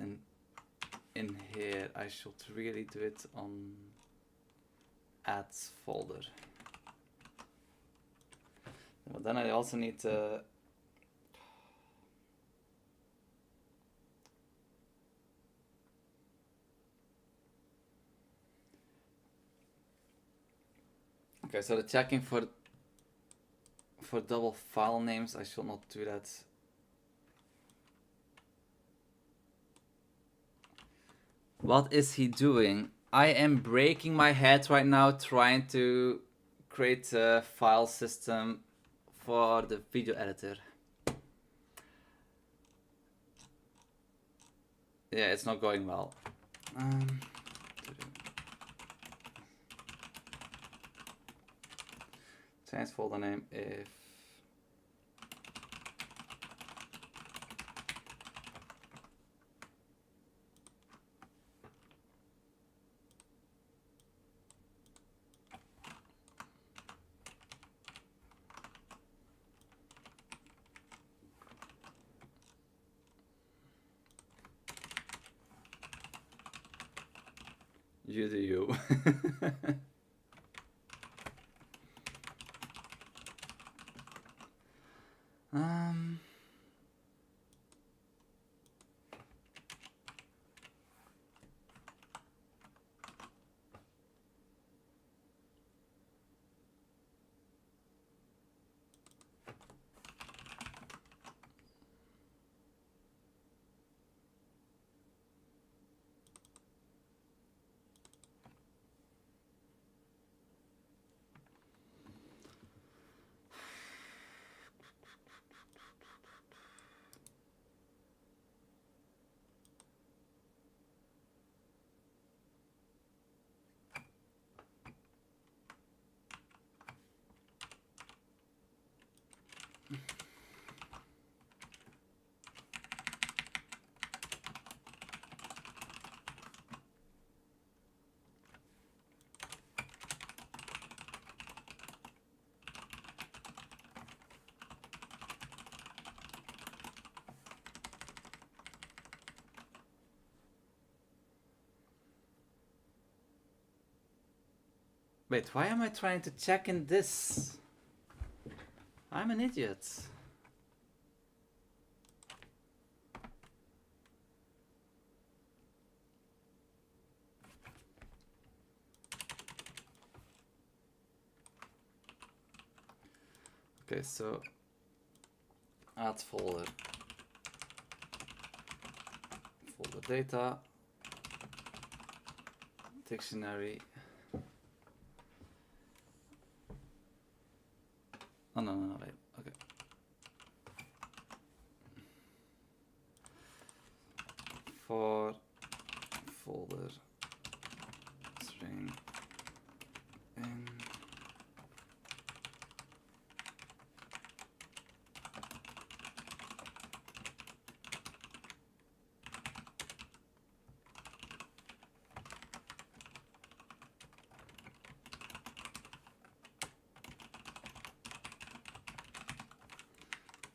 in here. I should really do it on ads folder. But then I also need to okay, so the checking for double file names, I should not do that. What is he doing? I am breaking my head right now trying to create a file system for the video editor. Yeah, it's not going well. Change folder name if you do you. Wait, why am I trying to check in this? I'm an idiot. Okay, so add folder, folder data, dictionary. Oh no, wait, okay. For folder string in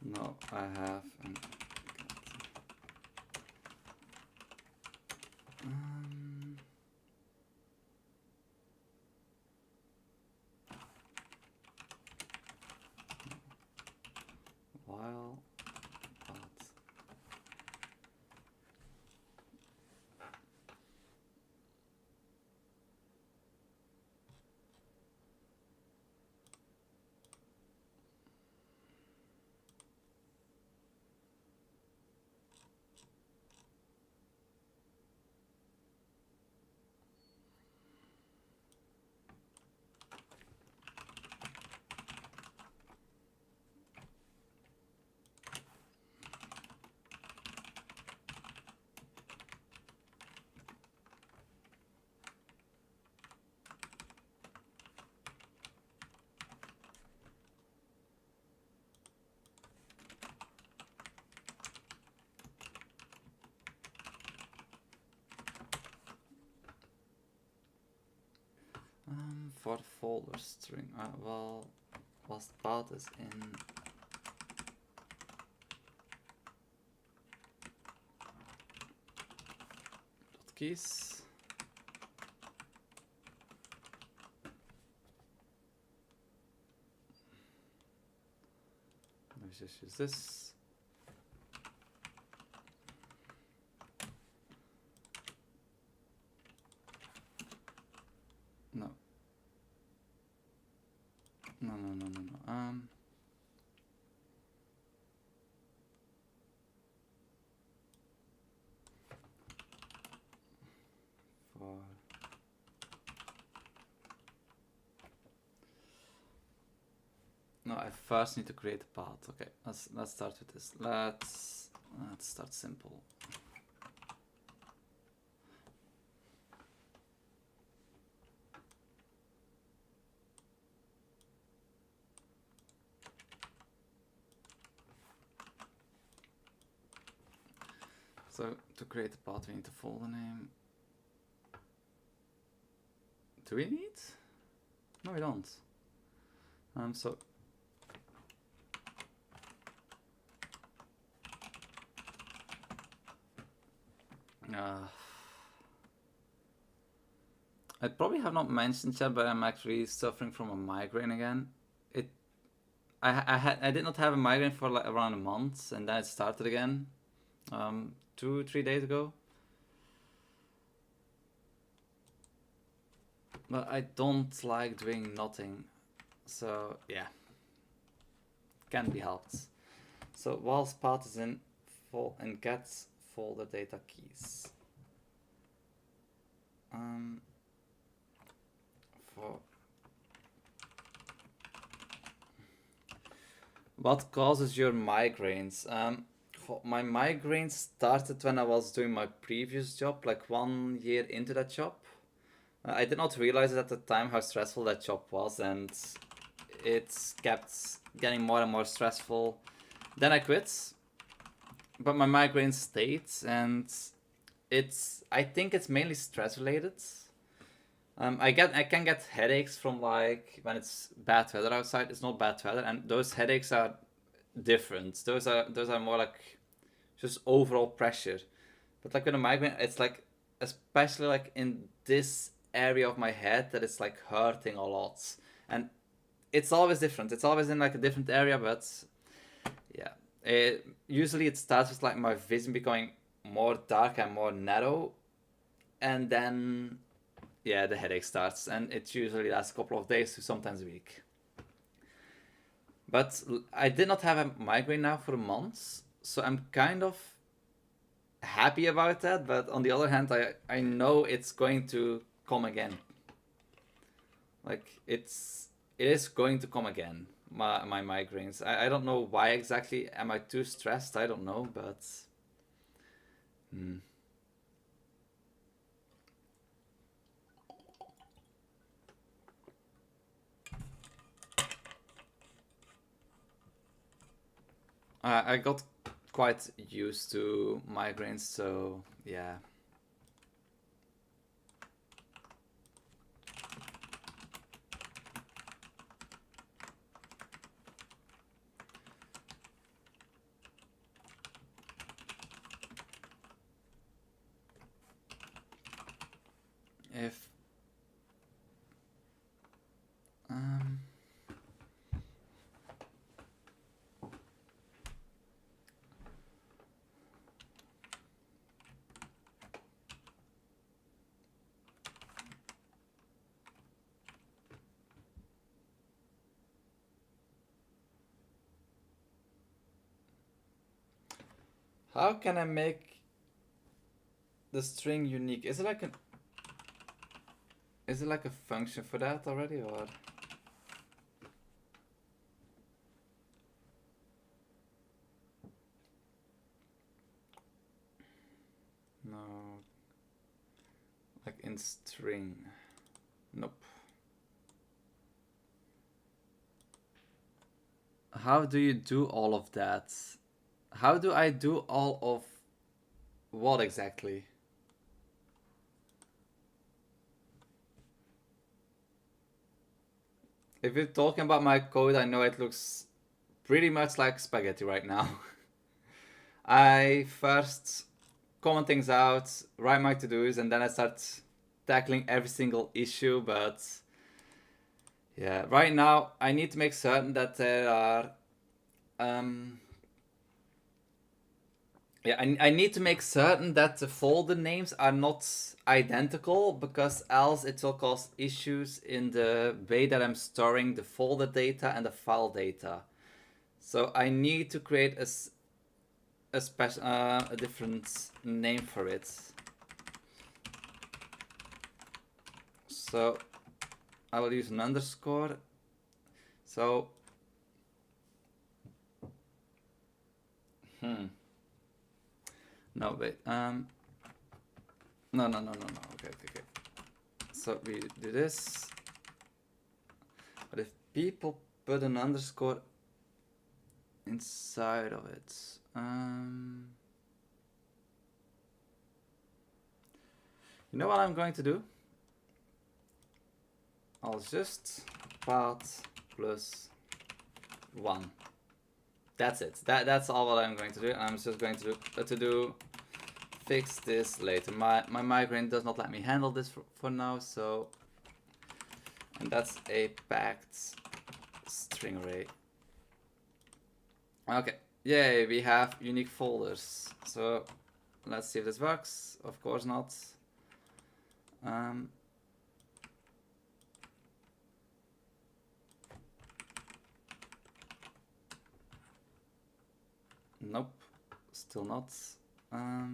no, I have an while path. For the folder string, well, last path is in dot keys. Let's just use this. No. No. For no, I first need to create a path. Okay, let's start with this. Let's start simple. So to create a path, we need a folder name. Do we need? No, we don't. So I probably have not mentioned yet, but I'm actually suffering from a migraine again. I did not have a migraine for like around a month, and then it started again, 2-3 days ago. But I don't like doing nothing, so yeah, can be helped. So whilst path is in and gets folder data keys. For what causes your migraines? My migraines started when I was doing my previous job, like 1 year into that job. I did not realize at the time how stressful that job was, and it kept getting more and more stressful. Then I quit, but my migraine stayed, and I think it's mainly stress related. I can get headaches from like when it's bad weather outside. It's not bad weather, and those headaches are different. Those are more like just overall pressure. But like with a migraine, it's like especially like in this area of my head that it's like hurting a lot, and it's always different. It's always in like a different area, but yeah. Usually it starts with like my vision becoming more dark and more narrow, and then yeah, the headache starts, and it usually lasts a couple of days to sometimes a week. But I did not have a migraine now for months, so I'm kind of happy about that. But on the other hand, I know it's going to come again. Like it is going to come again. My migraines. I don't know why exactly. Am I too stressed? I don't know, but I got quite used to migraines, so yeah. If um how can I make the string unique? Is it like a function for that already, or? No. Like in string. Nope. How do you do all of that? How do I do all of what exactly? If you're talking about my code, I know it looks pretty much like spaghetti right now. I first comment things out, write my to-dos, and then I start tackling every single issue, but yeah, right now I need to make certain that there are yeah, I need to make certain that the folder names are not identical, because else it will cause issues in the way that I'm storing the folder data and the file data. So I need to create a special a different name for it. So I will use an underscore. So no, wait. No. Okay. So we do this. But if people put an underscore inside of it, you know what I'm going to do? I'll just path plus 1. That's it. That's all what I'm going to do. I'm just going to do fix this later. My migraine does not let me handle this for now, so, and that's a packed string array. Okay, yay, we have unique folders. So let's see if this works. Of course not. Nope, still not. I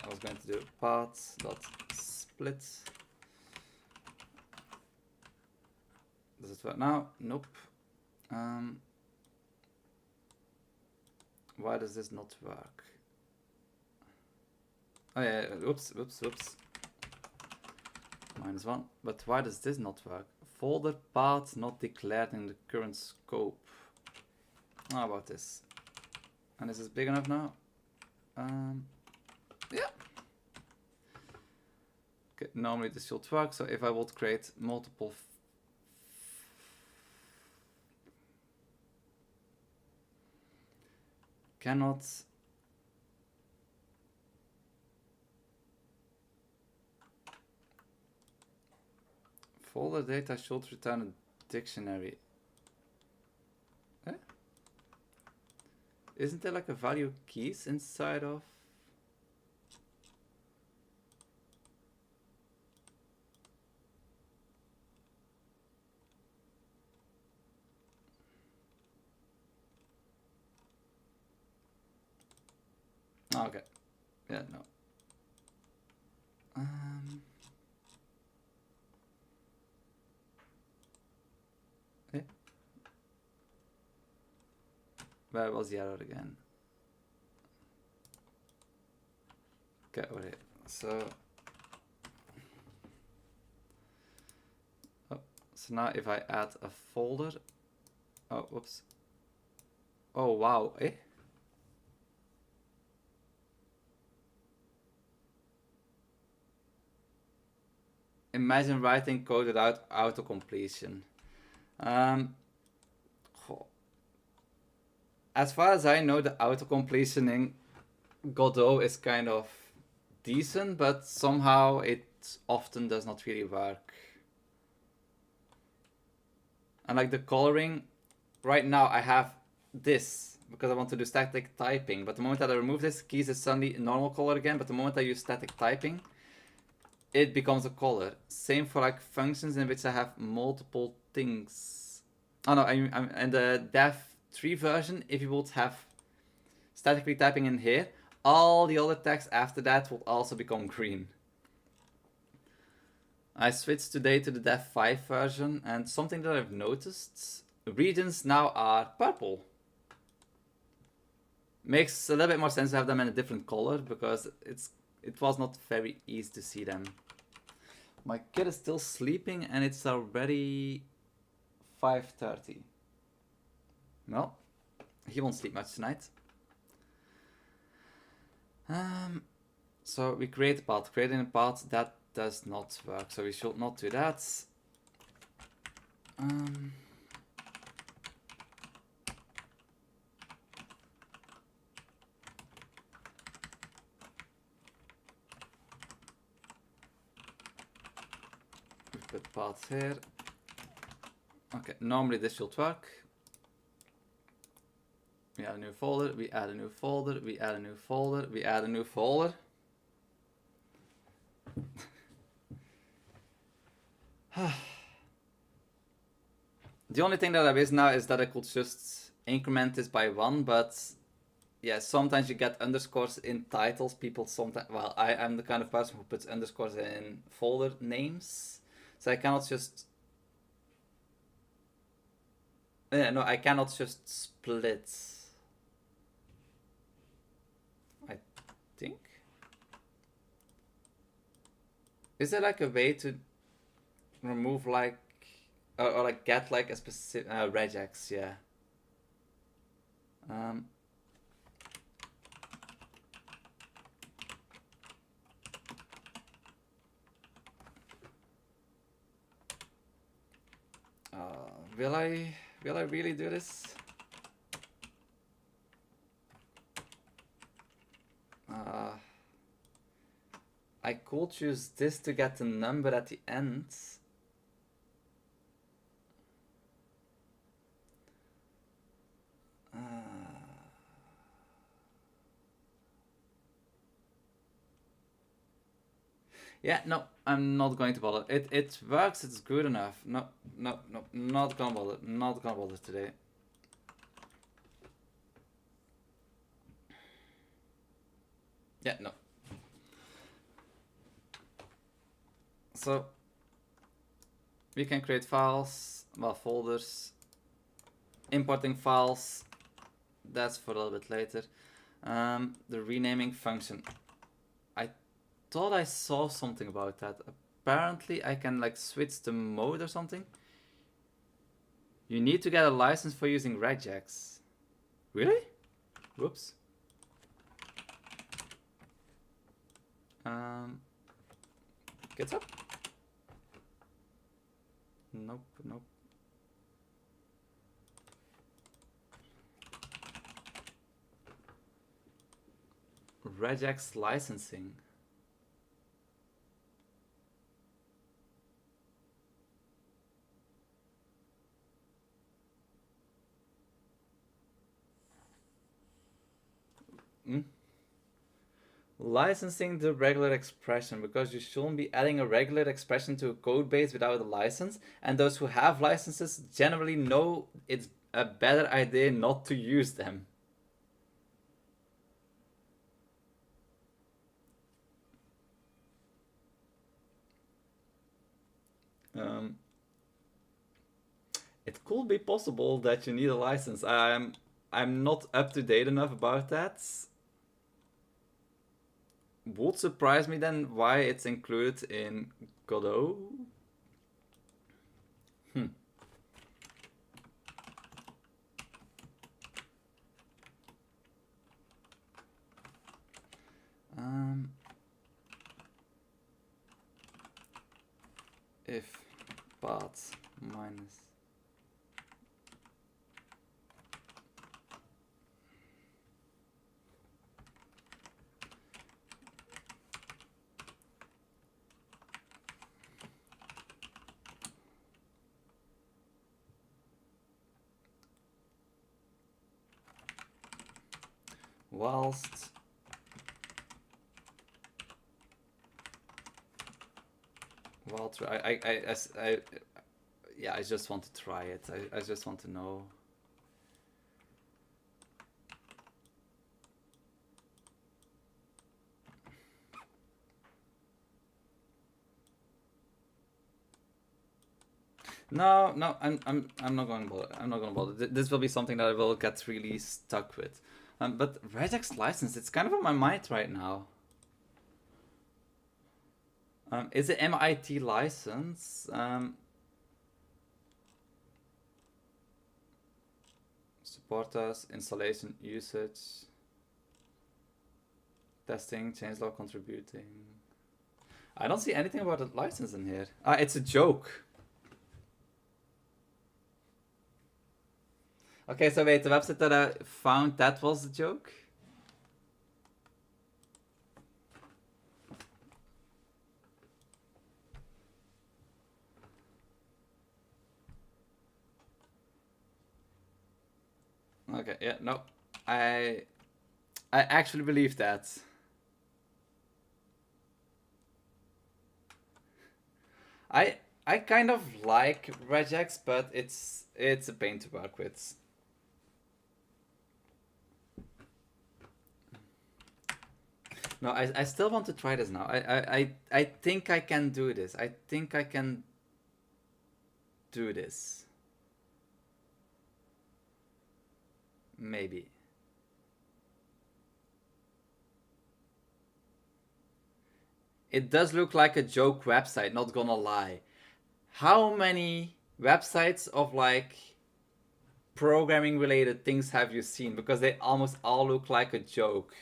was going to do path.split. Does it work now? Nope. Why does this not work? Oh yeah, oops. -1. But why does this not work? Folder path not declared in the current scope. How about this? And is this big enough now? Yeah. Okay, normally this should work. So if I would create multiple cannot folder data should return a dictionary. Eh? Isn't there like a value keys inside of? Okay. Yeah, no. Eh? Where was the error again? Okay, over here. So, so now if I add a folder, oh, whoops. Oh, wow, eh? Imagine writing code without auto-completion. As far as I know, the auto-completion in Godot is kind of decent, but somehow it often does not really work. And like the coloring, right now I have this because I want to do static typing, but the moment that I remove this, keys is suddenly normal color again, but the moment I use static typing, it becomes a color. Same for like functions in which I have multiple things. Oh no, I'm in the dev 3 version, if you would have statically typing in here, all the other text after that will also become green. I switched today to the dev 5 version, and something that I've noticed, regions now are purple. Makes a little bit more sense to have them in a different color, because it was not very easy to see them. My kid is still sleeping and it's already 5:30. Well, he won't sleep much tonight. So we create a path. Creating a path, that does not work, so we should not do that. We put path here. Okay, normally this should work. We add a new folder, we add a new folder, we add a new folder, we add a new folder. The only thing that I wish now is that I could just increment this by 1, but yeah, sometimes you get underscores in titles. People sometimes, well, I'm the kind of person who puts underscores in folder names, so I cannot just, no, I cannot just split. I think. Is there like a way to remove like, or like get like a specific regex? Yeah. Will I really do this? I could choose this to get the number at the end. Yeah, no, I'm not going to bother. It works, it's good enough. No, not gonna bother. Not gonna bother today. Yeah, no. So, we can create files, well, folders. Importing files, that's for a little bit later. The renaming function. I thought I saw something about that. Apparently I can like switch the mode or something. You need to get a license for using regex. Really? Whoops. GitHub? Nope. Regex licensing. Licensing the regular expression, because you shouldn't be adding a regular expression to a code base without a license, and those who have licenses generally know it's a better idea not to use them. Um, it could be possible that you need a license. I'm not up to date enough about that. Would surprise me then why it's included in Godot. Hmm. If path minus whilst yeah, I just want to try it. I just want to know. No, I'm not going to bother. I'm not going to bother. This will be something that I will get really stuck with. But regex license, it's kind of on my mind right now. Is it MIT license? Support us, installation, usage, testing, changelog contributing. I don't see anything about the license in here. It's a joke. Okay, so wait, the website that I found, that was a joke? Okay, yeah, no. I actually believe that. I kind of like regex, but it's a pain to work with. No, I still want to try this now. I think I can do this. I think I can do this. Maybe. It does look like a joke website, not gonna lie. How many websites of like programming related things have you seen? Because they almost all look like a joke.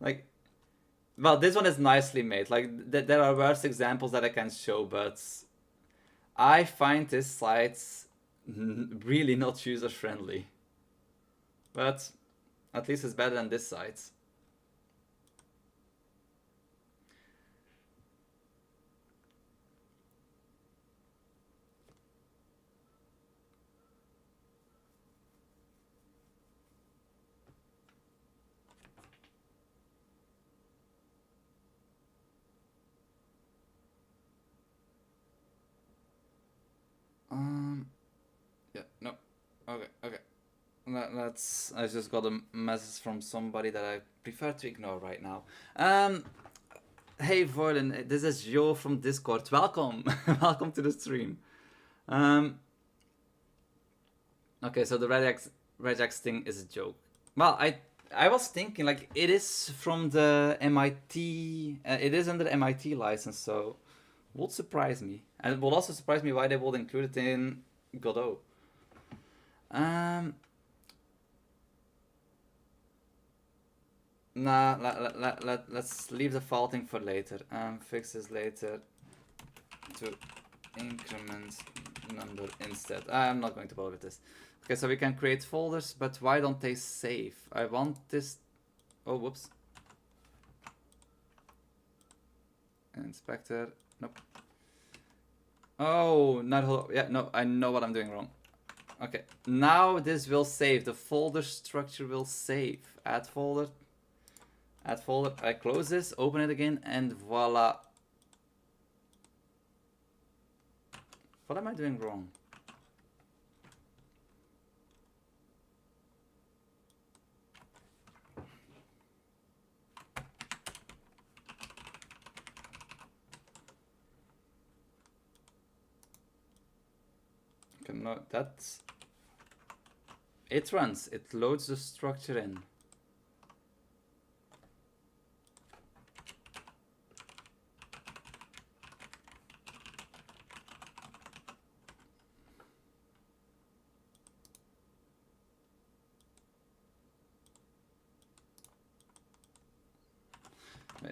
Like, well, this one is nicely made. Like, there are worse examples that I can show, but I find this site really not user friendly. But at least it's better than this site. Yeah, no. Okay. Let's. I just got a message from somebody that I prefer to ignore right now. Hey Voyden, this is Joe from Discord. Welcome, welcome to the stream. Okay, so the regex thing is a joke. Well, I was thinking like it is from the MIT. It is under the MIT license, so would surprise me, and it will also surprise me why they would include it in Godot. Nah, let's leave the faulting for later. Fix this later to increment number instead. I'm not going to bother with this. Okay, so we can create folders, but why don't they save? I want this. Oh, whoops. Inspector. Nope. Oh, not. Yeah, no, I know what I'm doing wrong. Okay, now this will save. The folder structure will save. Add folder. Add folder. I close this, open it again, and voila. What am I doing wrong? Okay, no, that's... It runs. It loads the structure in.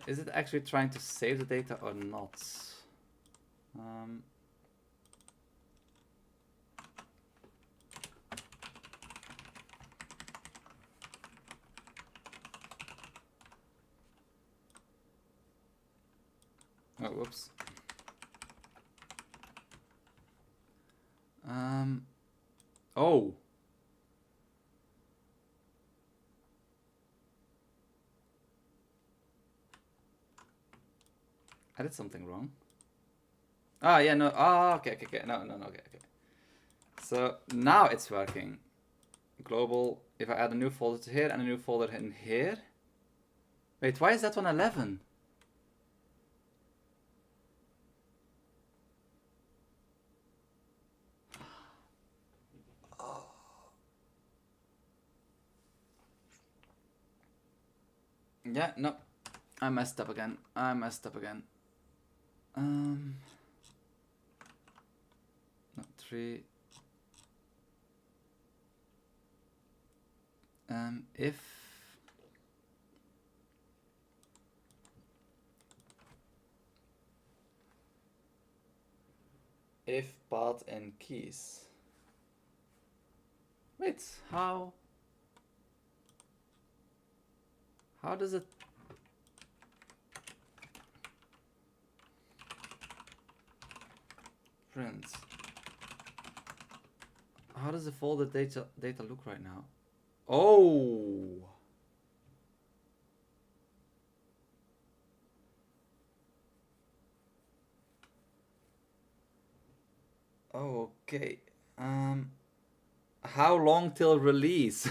Is it actually trying to save the data or not? Oh, whoops. Oh. I did something wrong. Ah, yeah, no. Ah, okay. No, okay. So now it's working. Global. If I add a new folder to here and a new folder in here. Wait, why is that one 11? Yeah, no. I messed up again. Not 3. If path and keys. Wait, how does it... print? How does the folder data look right now? Oh! Oh, okay. How long till release?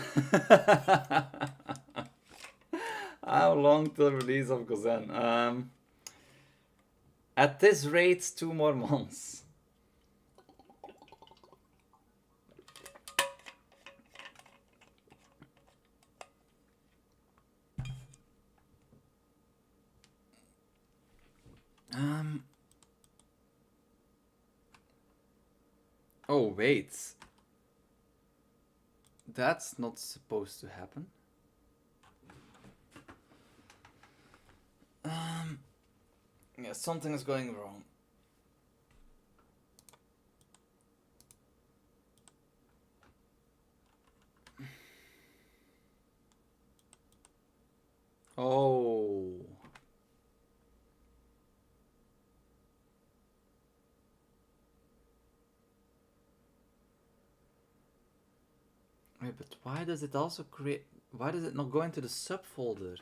How long till release of Gozen? At this rate, 2 more months. Oh, wait. That's not supposed to happen. Yeah, something is going wrong. Oh. Wait, but why does it also create... Why does it not go into the subfolder?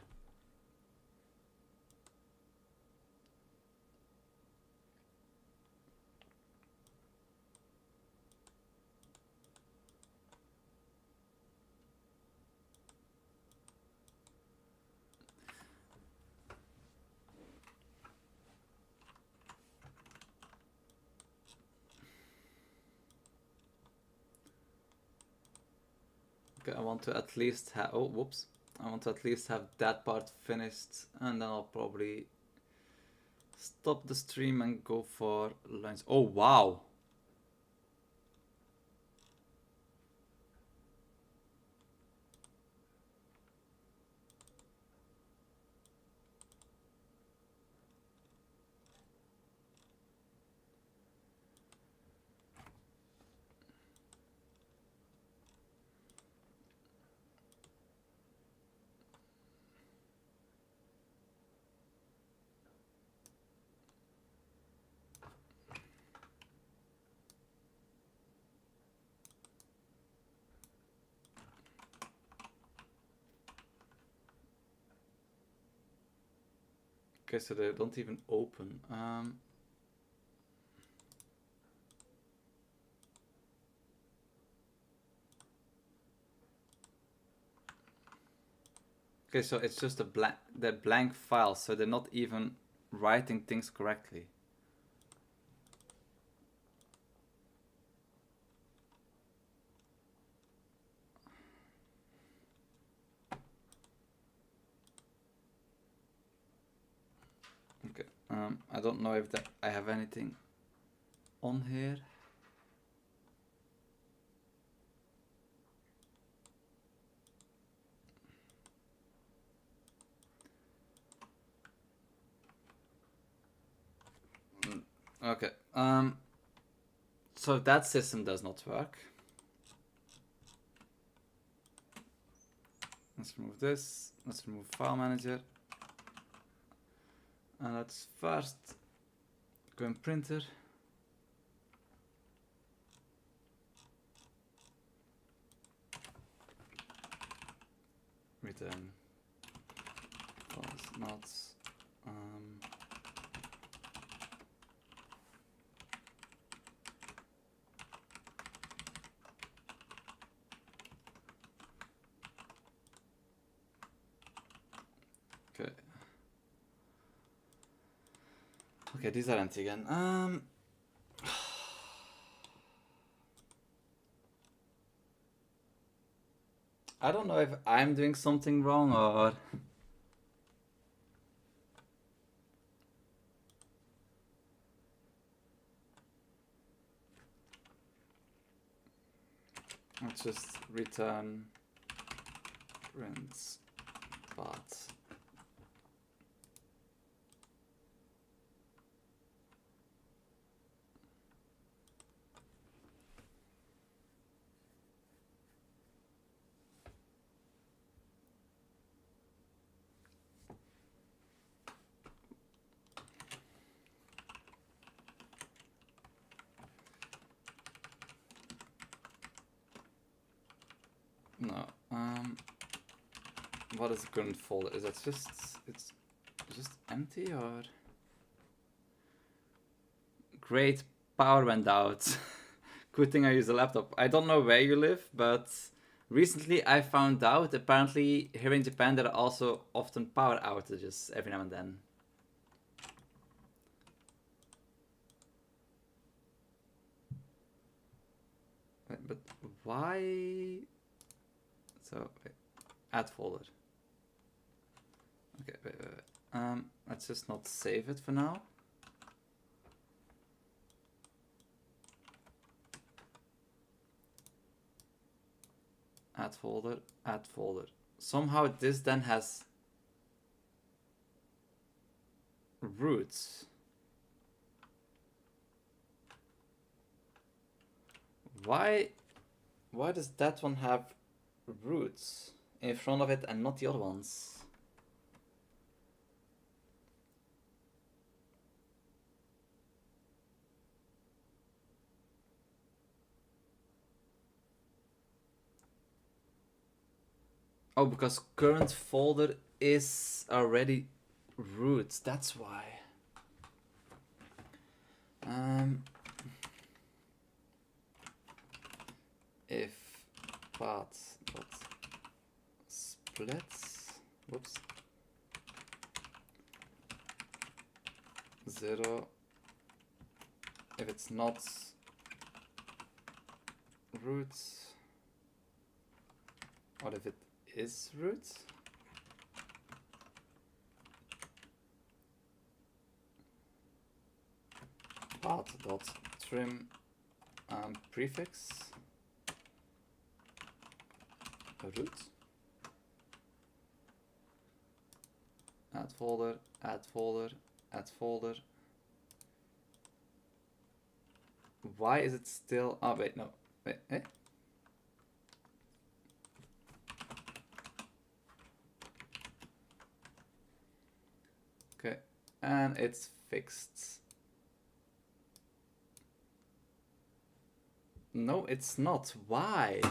Okay, I want to at least have... Oh, whoops. I want to at least have that part finished, and then I'll probably stop the stream and go for lunch. Oh, wow. Okay, so they don't even open. Okay, so it's just the blank file, so they're not even writing things correctly. I don't know if I have anything on here. Okay. So that system does not work. Let's remove this. Let's remove file manager. And let's first go in printer. Return false, not okay. Okay, these are empty again. I don't know if I'm doing something wrong or let's just return prints path. No. What is the current folder? Is that it's just empty or? Great, power went out. Good thing I use a laptop. I don't know where you live, but recently I found out apparently here in Japan there are also often power outages every now and then. But why? So add folder. Okay, wait. Let's just not save it for now. Add folder, add folder. Somehow this then has roots. Why does that one have roots in front of it and not the other ones? Oh, because current folder is already roots, that's why. If path dot splits, whoops, 0, if it's not roots, or if it is roots, path dot trim prefix root, add folder, add folder, add folder. Why is it still? Oh wait, no, wait, eh? Okay, and it's fixed. No, it's not. Why?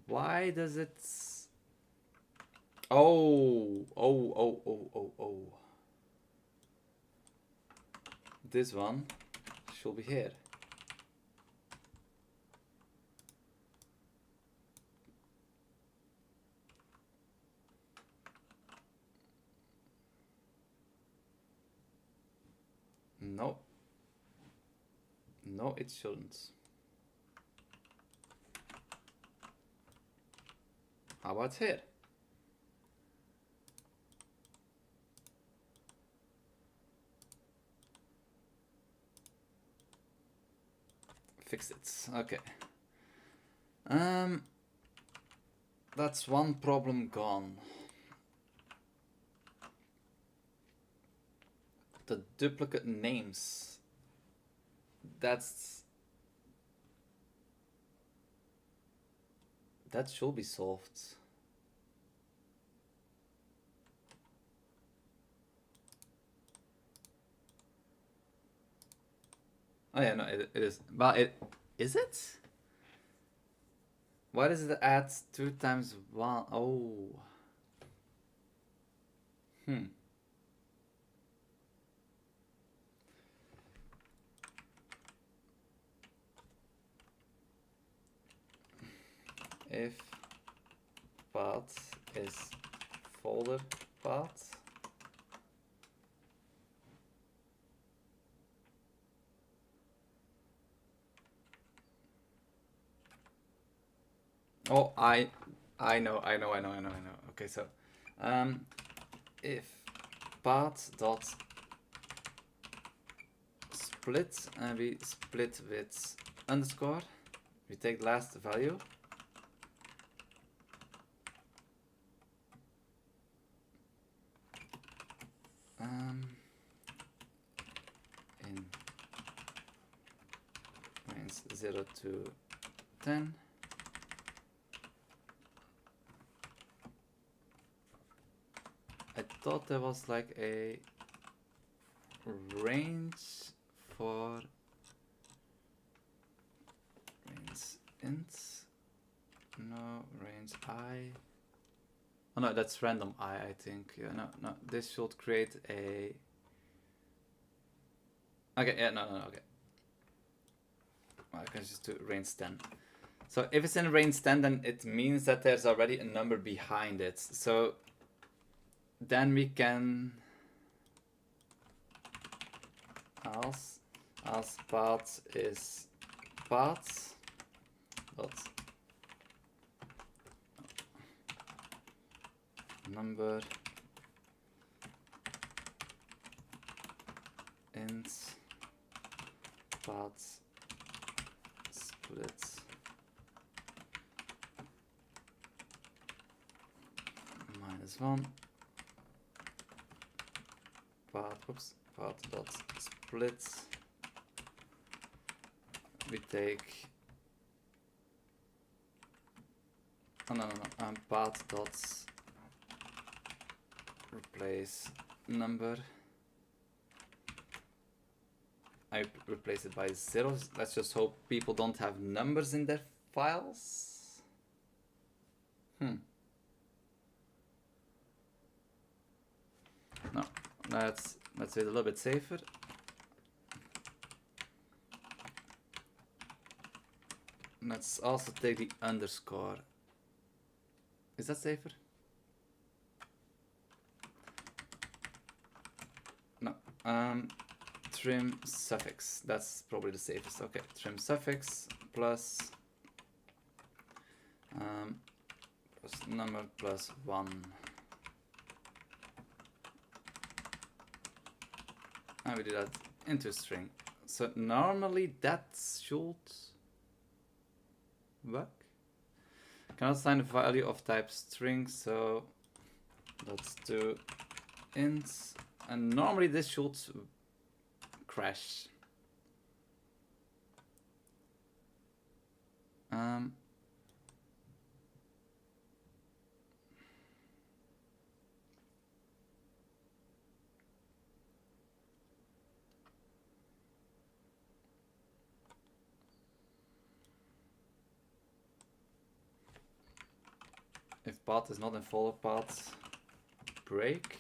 Why does it? Oh. This one should be here. No. No, it shouldn't. How about here? fix it. Okay. That's one problem gone. The duplicate names. That should be solved. Oh yeah, no, it is. Well, is it? Why does it add 2 times 1? Oh. If path is folder path, oh, I know. Okay, so if path dot split, and we split with underscore, we take the last value. In range 0 to 10. I thought there was like a range for range int. No, range I. Oh no, that's random I think. Yeah, no, this should create a. Okay, yeah, no, okay. Well, I can just do range 10. So if it's in range 10, then it means that there's already a number behind it. So then we can as path is path dot number int path split -1 path dot split. We take path dot replace number. I replace it by 0. Let's just hope people don't have numbers in their files. No, let's do it a little bit safer. Let's also take the underscore. Is that safer? No. Trim suffix. That's probably the safest. Okay. Trim suffix plus number plus 1. And we do that into a string. So normally that should work. Cannot assign a value of type string, so let's do int, and normally this should crash. If path is not in folder path, break.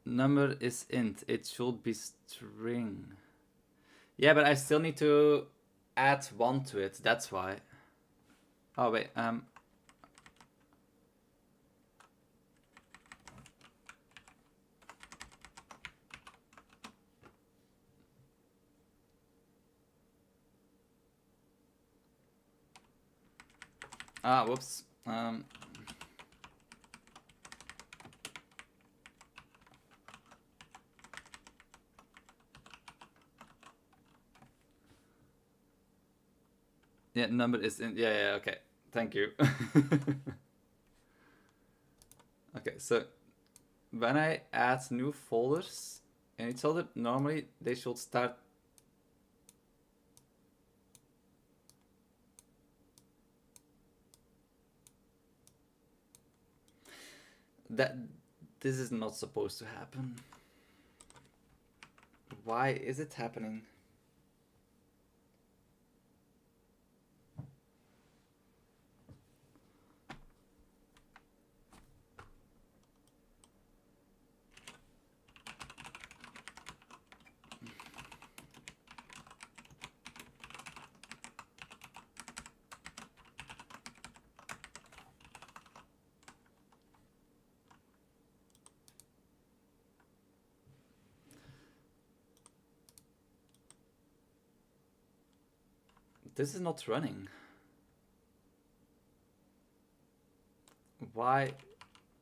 Number is int, it should be string. Yeah, but I still need to add 1 to it, that's why. Oh wait, whoops. Yeah, number is in. Yeah, okay. Thank you. Okay, so when I add new folders in each other, normally they should start. That this is not supposed to happen. Why is it happening? This is not running. Why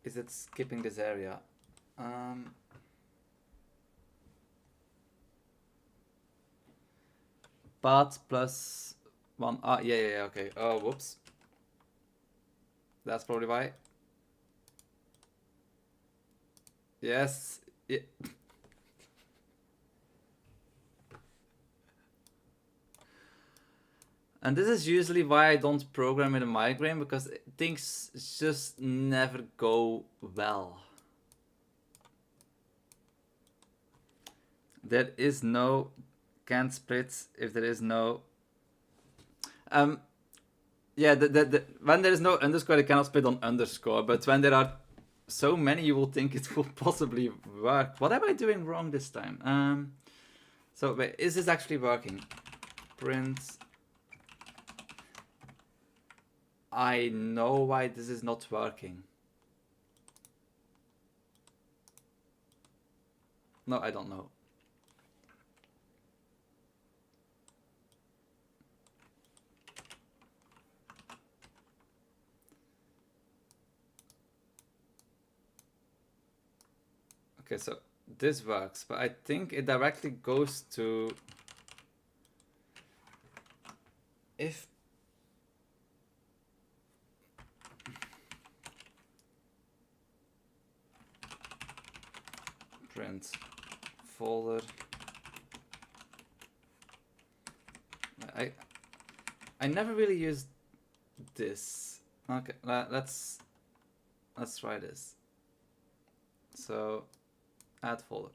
is it skipping this area? Path plus 1. Ah, yeah, okay. Oh, whoops. That's probably why. Yes. Yeah. And this is usually why I don't program in a migraine, because things just never go well. There is no can't split if there is no. Yeah, when there is no underscore, it cannot split on underscore. But when there are so many, you will think it will possibly work. What am I doing wrong this time? So wait, is this actually working? Print. I know why this is not working. No, I don't know. Okay, so this works, but I think it directly goes to if print folder. I never really used this. Okay, let's try this. So add folder.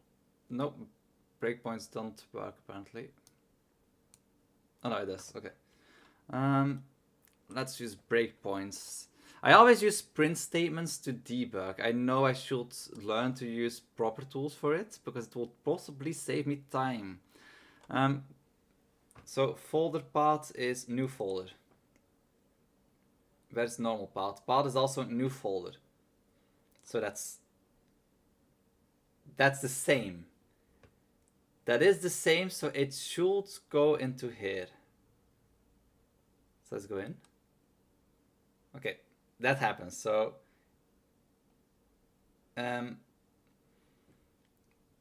Nope, breakpoints don't work apparently. Oh no, it does. Okay. Let's use breakpoints. I always use print statements to debug. I know I should learn to use proper tools for it, because it will possibly save me time. So folder path is new folder. Where's normal path? Path is also new folder. So that's the same. That is the same, so it should go into here. So let's go in. Okay, that happens. So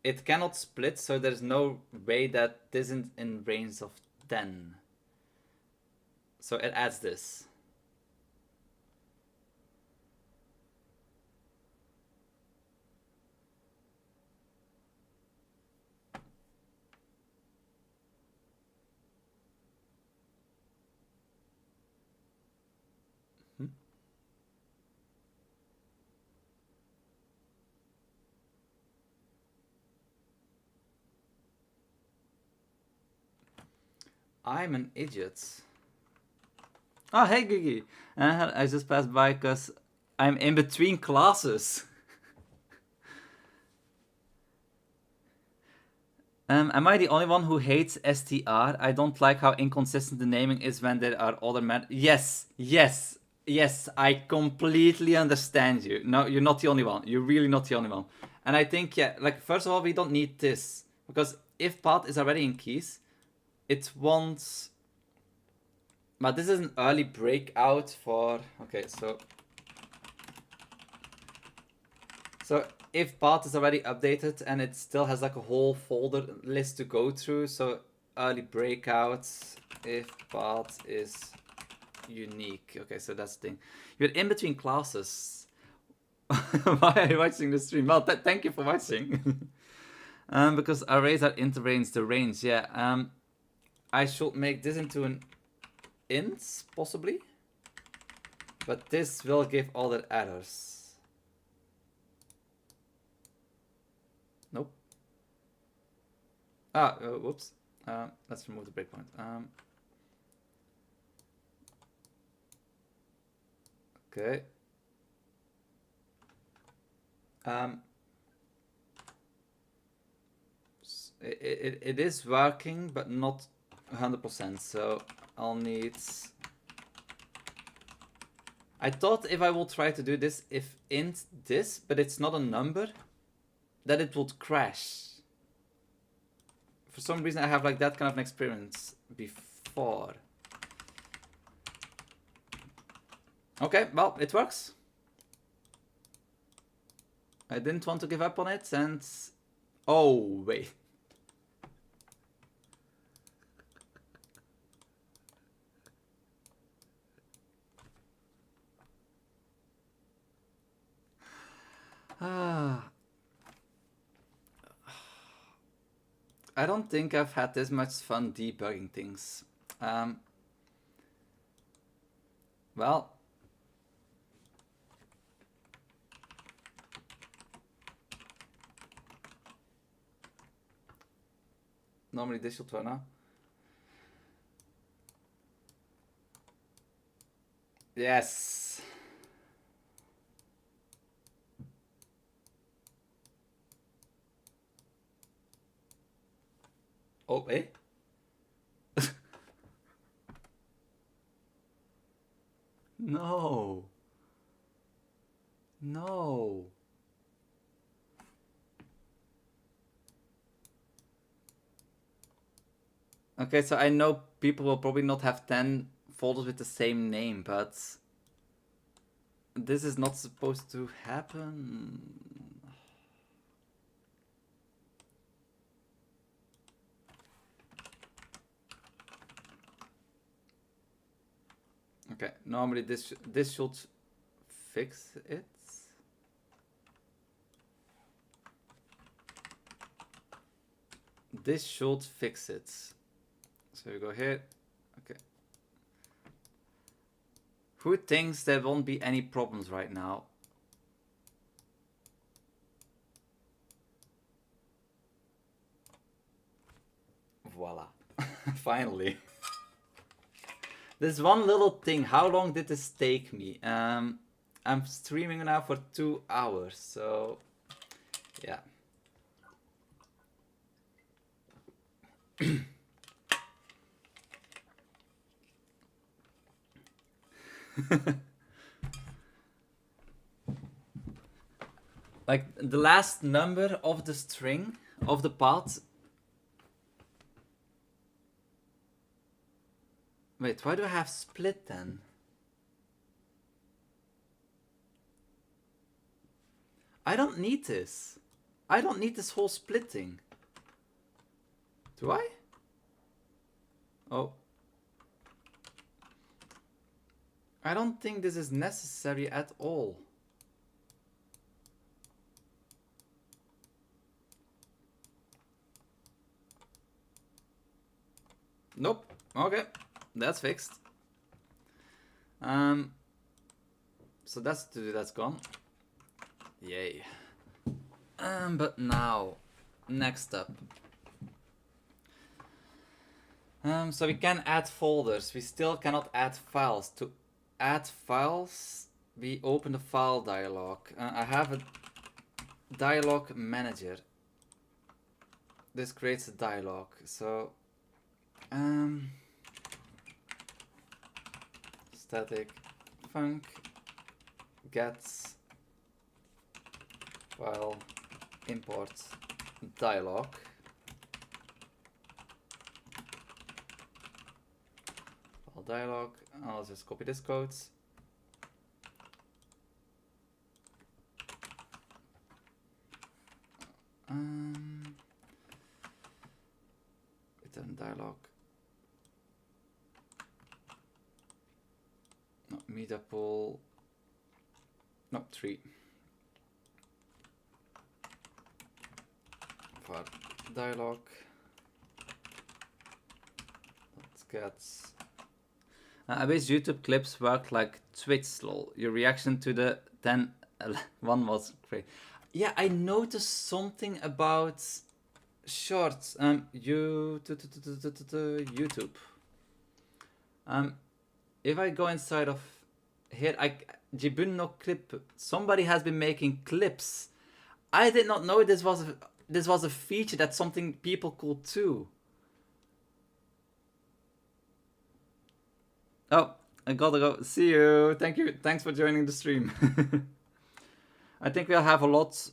it cannot split, so there's no way that this isn't in range of 10. So it adds this. I'm an idiot. Oh, hey, Gigi. I just passed by because I'm in between classes. Am I the only one who hates STR? I don't like how inconsistent the naming is when there are other Yes, I completely understand you. No, you're not the only one. You're really not the only one. And I think, yeah, like, first of all, we don't need this. Because if path is already in keys, it won't. But this is an early breakout for. Okay, so if path is already updated and it still has like a whole folder list to go through, so early breakouts if path is unique. Okay, so that's the thing. You're in between classes. Why are you watching the stream? Well, thank you for watching. Because arrays are interrange the range. Yeah. I should make this into an int, possibly. But this will give all the errors. Nope. Whoops. Let's remove the breakpoint. Okay. It is working, but not 100%. So I'll need. I thought if I will try to do this, if int this, but it's not a number, that it would crash. For some reason, I have like that kind of an experience before. Okay, well, it works. I didn't want to give up on it, and oh wait. I don't think I've had this much fun debugging things. Well, normally this should turn on. Yes. Oh, eh? No. No. Okay, so I know people will probably not have 10 folders with the same name, but this is not supposed to happen. Okay, normally this should fix it. This should fix it. So we go here. Okay. Who thinks there won't be any problems right now? Voila. Finally. This one little thing, how long did this take me? I'm streaming now for 2 hours, so yeah. Like the last number of the string of the path. Wait, why do I have split then? I don't need this. I don't need this whole splitting. Do I? Oh. I don't think this is necessary at all. Nope. Okay. That's fixed. So that's gone. Yay. But now, next up. So we can add folders. We still cannot add files. To add files, we open the file dialog. I have a dialog manager. This creates a dialog. So, static func gets file import dialog. File dialog. I'll just copy this code. Return dialog. media pool. No, 3. For dialogue. Let's get. I wish YouTube clips worked like Twitch, lol. Your reaction to the 10 one was great. Yeah, I noticed something about shorts. YouTube. If I go inside of here, Jibun no clip. Somebody has been making clips. I did not know this was a feature that something people could do. Oh, I gotta go. See you. Thank you. Thanks for joining the stream. I think we'll have a lot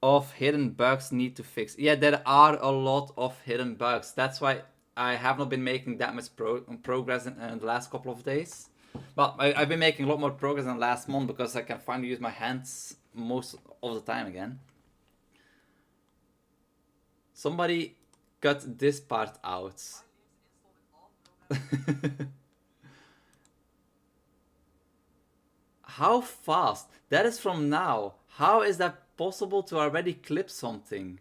of hidden bugs need to fix. Yeah, there are a lot of hidden bugs. That's why I have not been making that much progress in the last couple of days. Well, I've been making a lot more progress in the last month because I can finally use my hands most of the time again. Somebody cut this part out. How fast? That is from now. How is that possible to already clip something?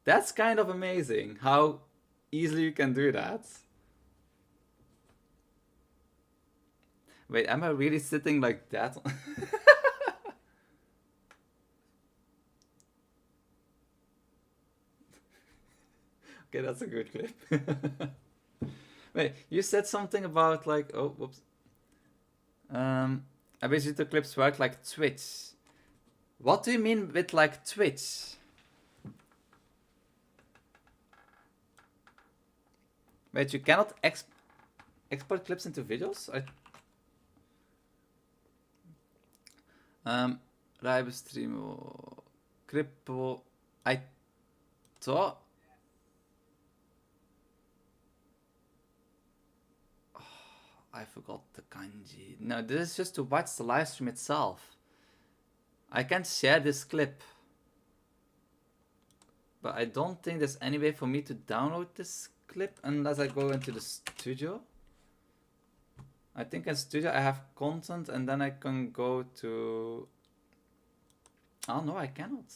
That's kind of amazing how easily you can do that. Wait, am I really sitting like that? Okay, that's a good clip. Wait, you said something about like, oh, whoops. I wish the clips work like Twitch. What do you mean with like Twitch? Wait, you cannot export clips into videos? Live stream or crypto. I thought. Oh, I forgot the kanji. No, this is just to watch the live stream itself. I can't share this clip. But I don't think there's any way for me to download this clip unless I go into the studio. I think in studio I have content and then I can go to... Oh no, I cannot.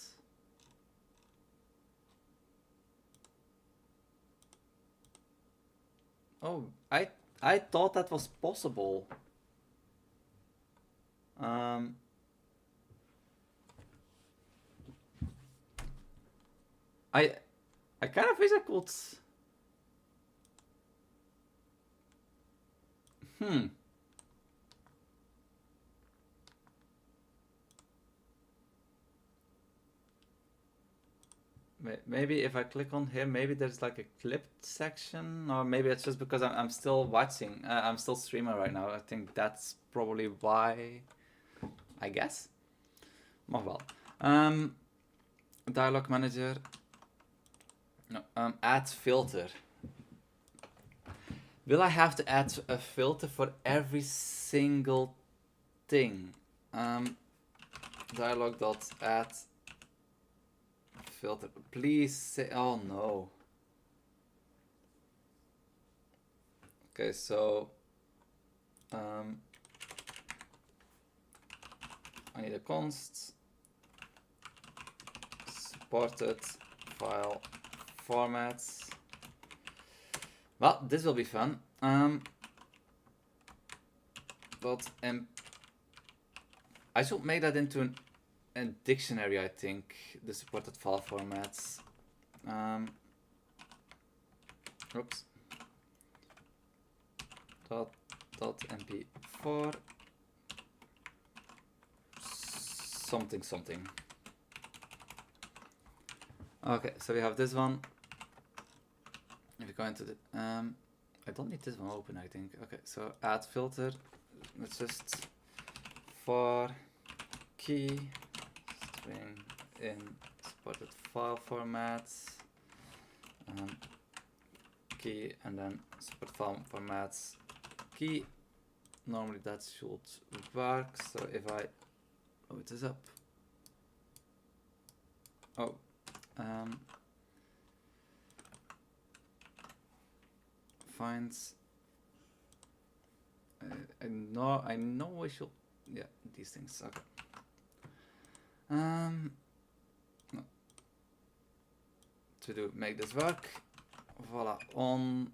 Oh, I thought that was possible. I kind of wish I could. Maybe if I click on here, maybe there's like a clipped section, or maybe it's just because I'm still watching. I'm still streaming right now. I think that's probably why. I guess. Oh well. Dialog manager. No. Add filter. Will I have to add a filter for every single thing? Dialog.add filter. Please say. Oh no. Okay, so I need a const supported file formats. Well, this will be fun. I should make that into a dictionary, I think, the supported file formats. Oops. .mp4 something. Okay, so we have this one. If we go into the I don't need this one open, I think. Okay, so add filter. Let's just for key string in supported file formats, key, and then support file formats key. Normally that should work. So if I load this up, finds I know I should. Yeah, these things. Okay. No. To make this work. Voila. On.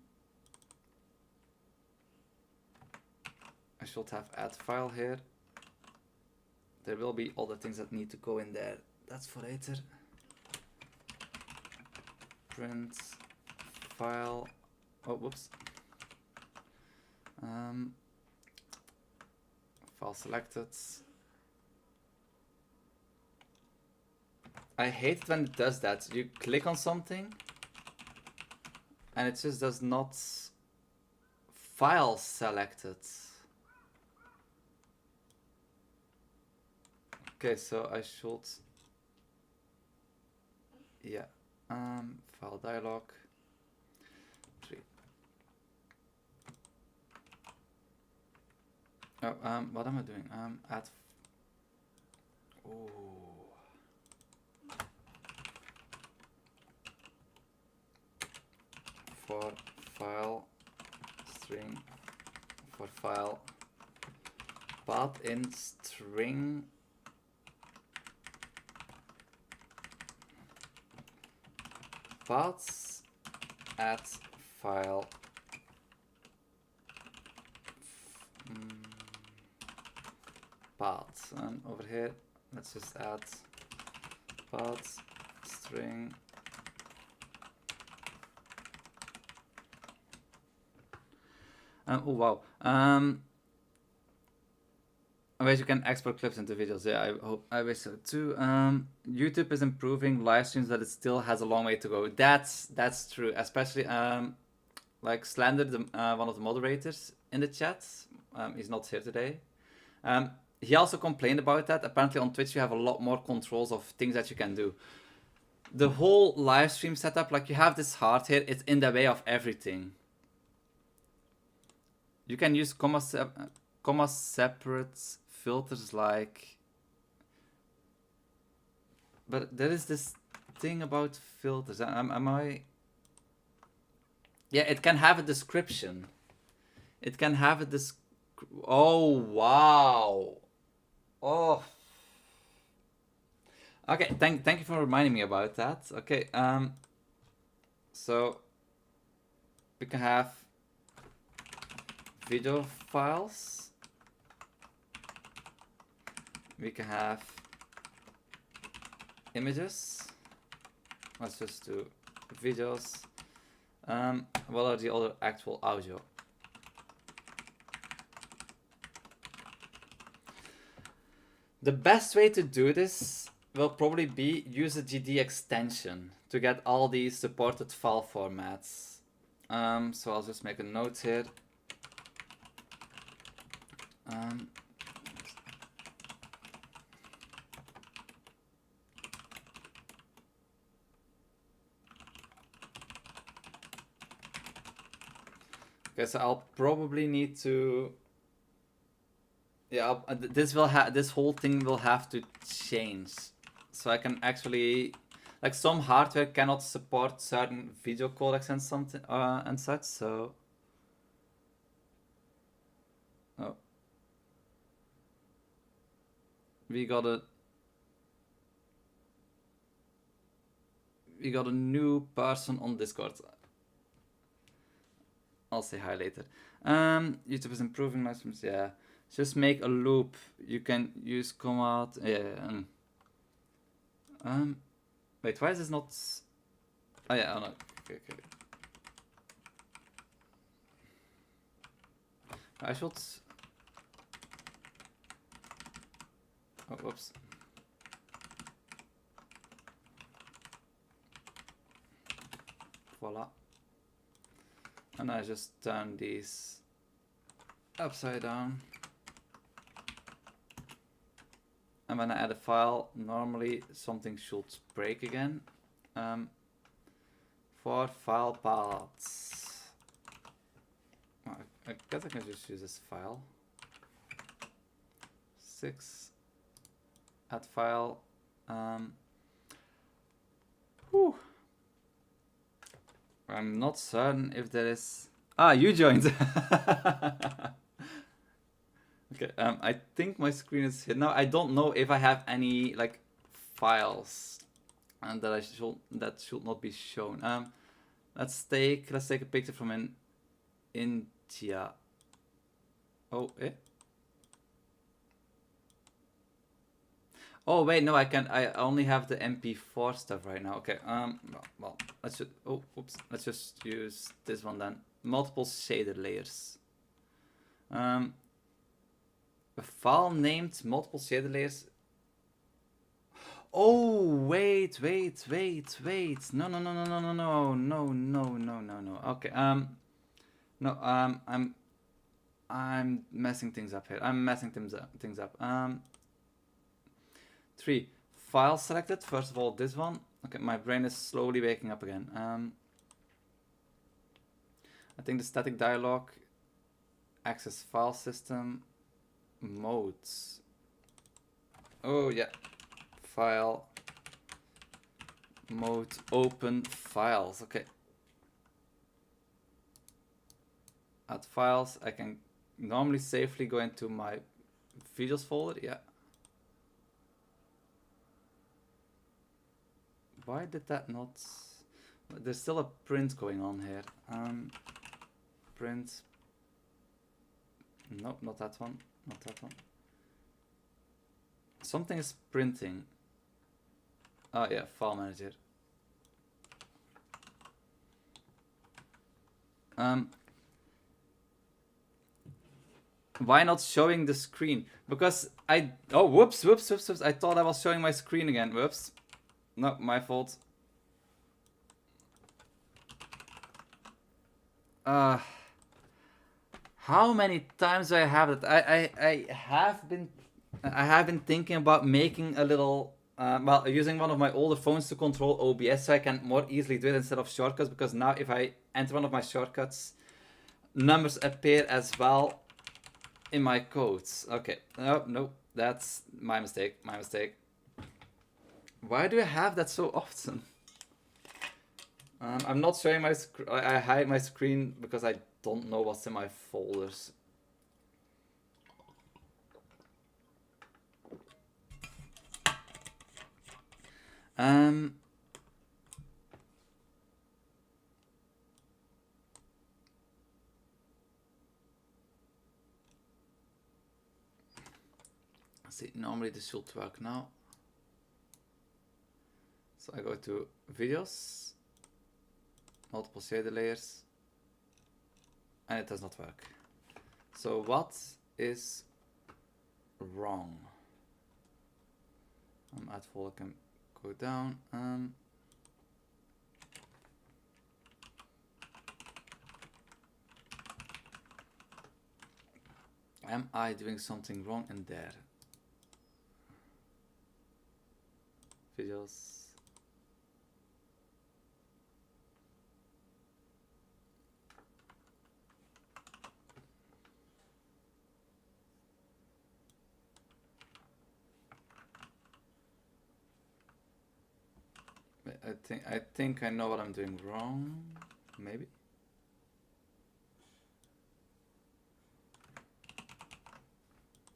I should have add file here. There will be all the things that need to go in there. That's for later. Print file. Oh, whoops. File selected. I hate it when it does that. You click on something and it just does not file selected. Okay, so I should, yeah, file dialog 3. Oh, what am I doing? Add, for file string, for file path in string paths add file path, and over here let's just add path string oh wow. I wish you can export clips into videos. Yeah, I wish so too. YouTube is improving live streams, but it still has a long way to go. That's true. Especially like Slender, one of the moderators in the chat. He's not here today. He also complained about that. Apparently on Twitch you have a lot more controls of things that you can do. The whole live stream setup, like you have this heart here, it's in the way of everything. You can use comma separate filters like, but there is this thing about filters. Am I? Yeah, it can have a description. It can have a Oh wow. Oh. Okay, thank you for reminding me about that. Okay, so we can have video files. We can have images. Let's just do videos. What are the other actual audio? The best way to do this will probably be use a GD extension to get all these supported file formats. So I'll just make a note here. Okay, so I'll probably need to. Yeah, this whole thing will have to change, so I can actually, like, some hardware cannot support certain video codecs and something and such. So. Oh. We got a new person on Discord. I'll say hi later. YouTube is improving live streams. Yeah, just make a loop. You can use comma. Yeah. Wait, why is this not? Oh yeah. Oh no. Okay. I should. Oh, whoops. Voila. And I just turn these upside down. And when I add a file, normally something should break again. For file paths. I guess I can just use this file. 6. Add file. I'm not certain if there is. Ah, you joined. Okay, I think my screen is hidden now. I don't know if I have any like files and that should not be shown. Let's take a picture from in India. Oh, eh? Oh wait, no, I only have the MP4 stuff right now. Okay, well, let's just, oh, oops, let's just use this one then. Multiple shaded layers. A file named multiple shaded layers. Oh, wait. No. Okay, no, I'm messing things up here. I'm messing things up. 3. File selected. First of all, this one. Okay, my brain is slowly waking up again. I think the static dialog, access file system, modes. Oh yeah, file, mode, open files. Okay. Add files. I can normally safely go into my videos folder. Yeah. Why did that not? There's still a print going on here. Print. Nope, not that one. Not that one. Something is printing. Oh yeah, file manager. Why not showing the screen? Because oh, whoops. I thought I was showing my screen again. Whoops. No, my fault. How many times do I have it? I have been thinking about making a little well, using one of my older phones to control OBS so I can more easily do it instead of shortcuts, because now if I enter one of my shortcuts, numbers appear as well in my codes. Okay, no, that's my mistake. Why do I have that so often? I'm not showing my screen. I hide my screen because I don't know what's in my folders. See, normally this should work now. So I go to videos, multiple shader layers, and it does not work. So what is wrong? Add folder can go down. Am I doing something wrong in there? Videos. I think I know what I'm doing wrong. Maybe.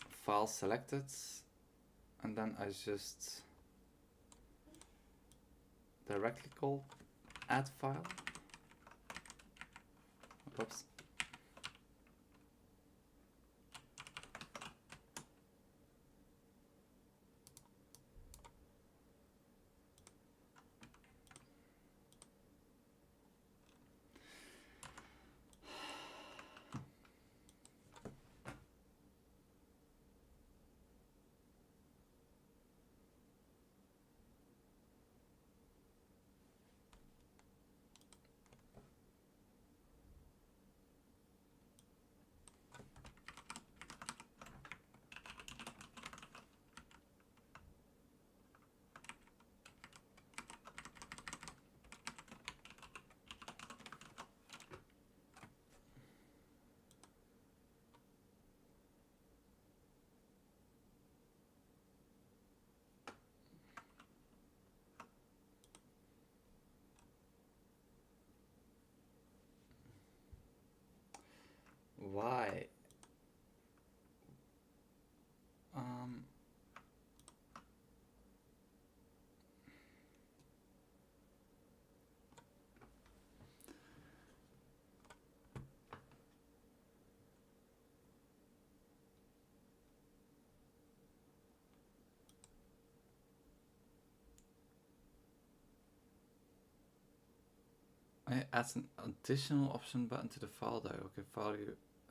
File selected, and then I just directly call add file. Oops. Why? I add an additional option button to the file dialog. Okay, file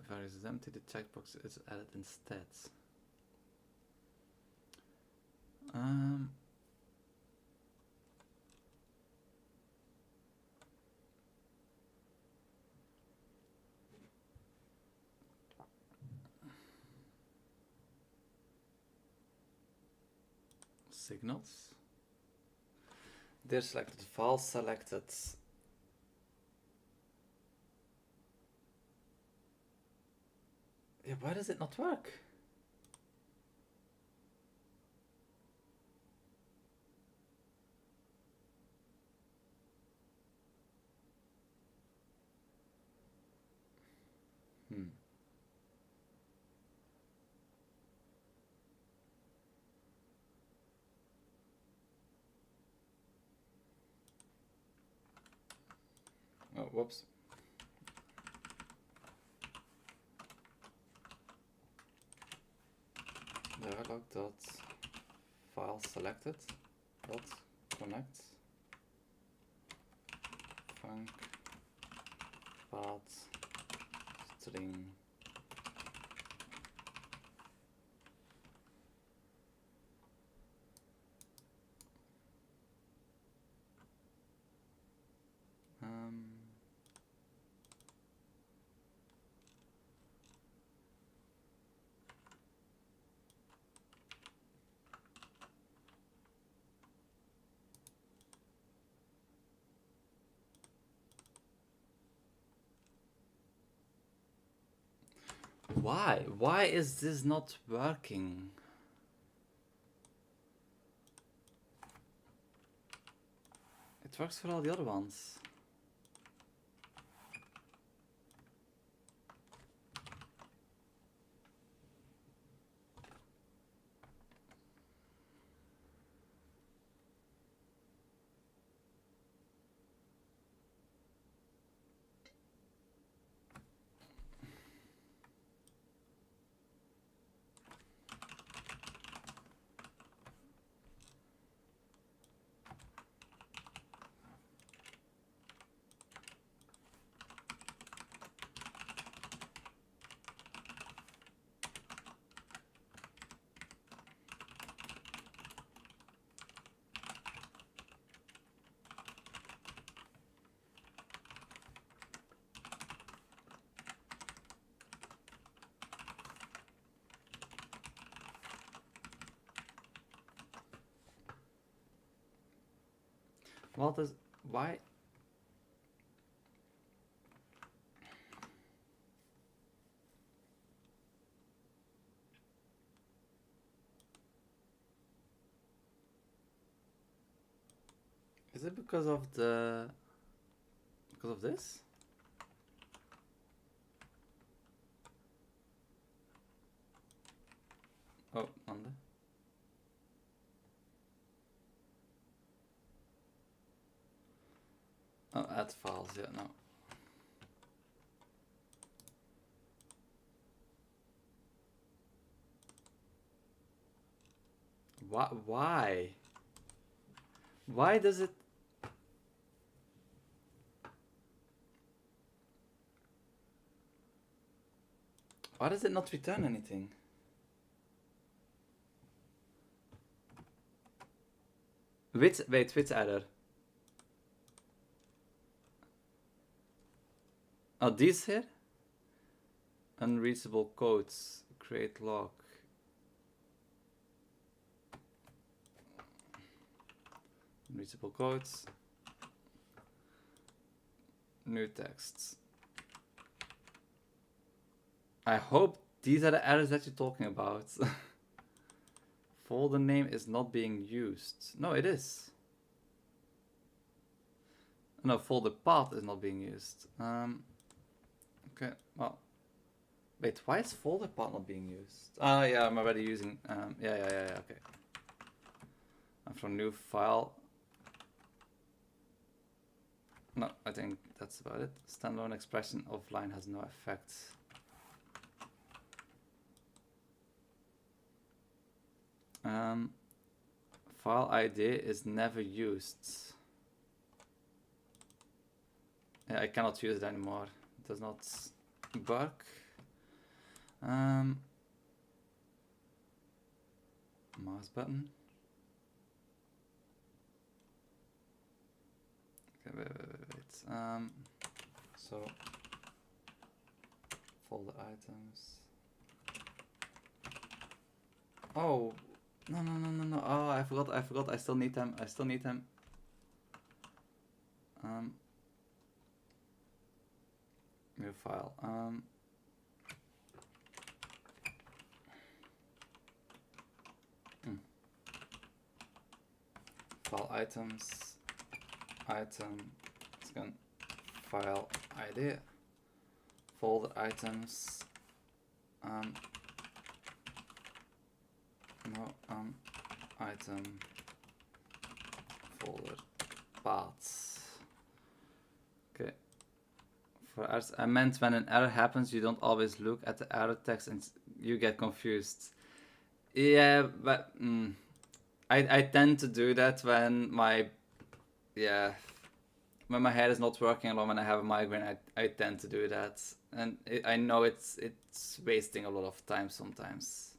value is empty, the checkbox is added instead. Signals. They're selected, file selected. Yeah, why does it not work? Oh, whoops. Dialog dot file selected dot connect func path string. Why? Why is this not working? It works for all the other ones. Well, does why? Is it because of this? Oh, on the. Oh, add files. Yeah, no. Why? Why does it? Why does it not return anything? Which error? Oh, these here? Unreadable codes. Create log. Unreadable codes. New texts. I hope these are the errors that you're talking about. Folder name is not being used. No, it is. No, folder path is not being used. Okay, well. Wait, why is folder path not being used? Yeah, I'm already using, yeah, okay. I'm from new file. No, I think that's about it. Standalone expression offline has no effect. File ID is never used. Yeah, I cannot use it anymore. It does not work. Mouse button. Okay, wait. So folder items. Oh, no. Oh, I forgot. I still need them. New file. File items. Item. Scan. File ID. Folder items. Item. Folder. Paths. Okay. For errors, I meant when an error happens, you don't always look at the error text and you get confused. Yeah, but I tend to do that when my when my head is not working or when I have a migraine. I tend to do that, and I know it's wasting a lot of time sometimes.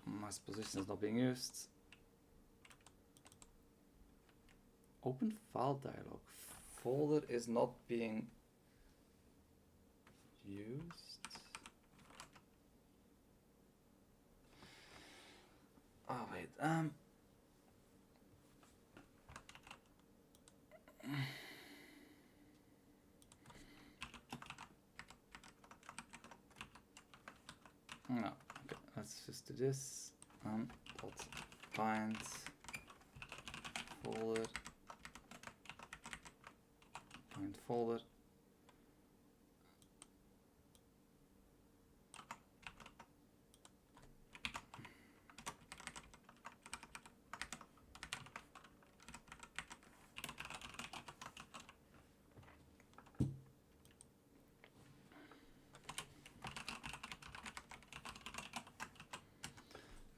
Mouse position is not being used. Open file dialog. Folder is not being used. Oh wait. No. Okay. Let's just do this. Dot find folder. Find folder.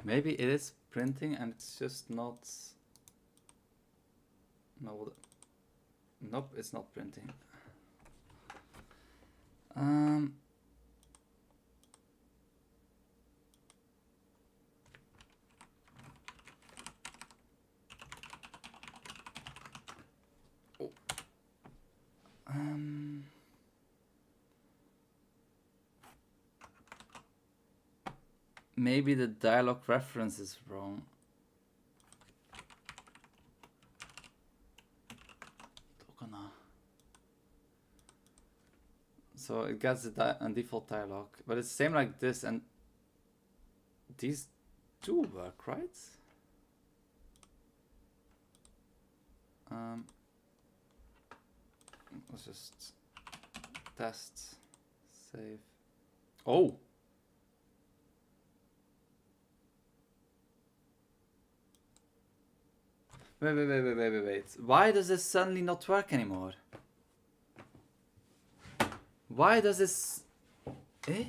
Maybe it is printing and it's just not. No. Nope, it's not printing. Maybe the dialog reference is wrong. So it gets the default dialog, but it's same like this, and these two work, right? Let's just test, save. Oh! Wait. Why does this suddenly not work anymore? Why does this... Eh?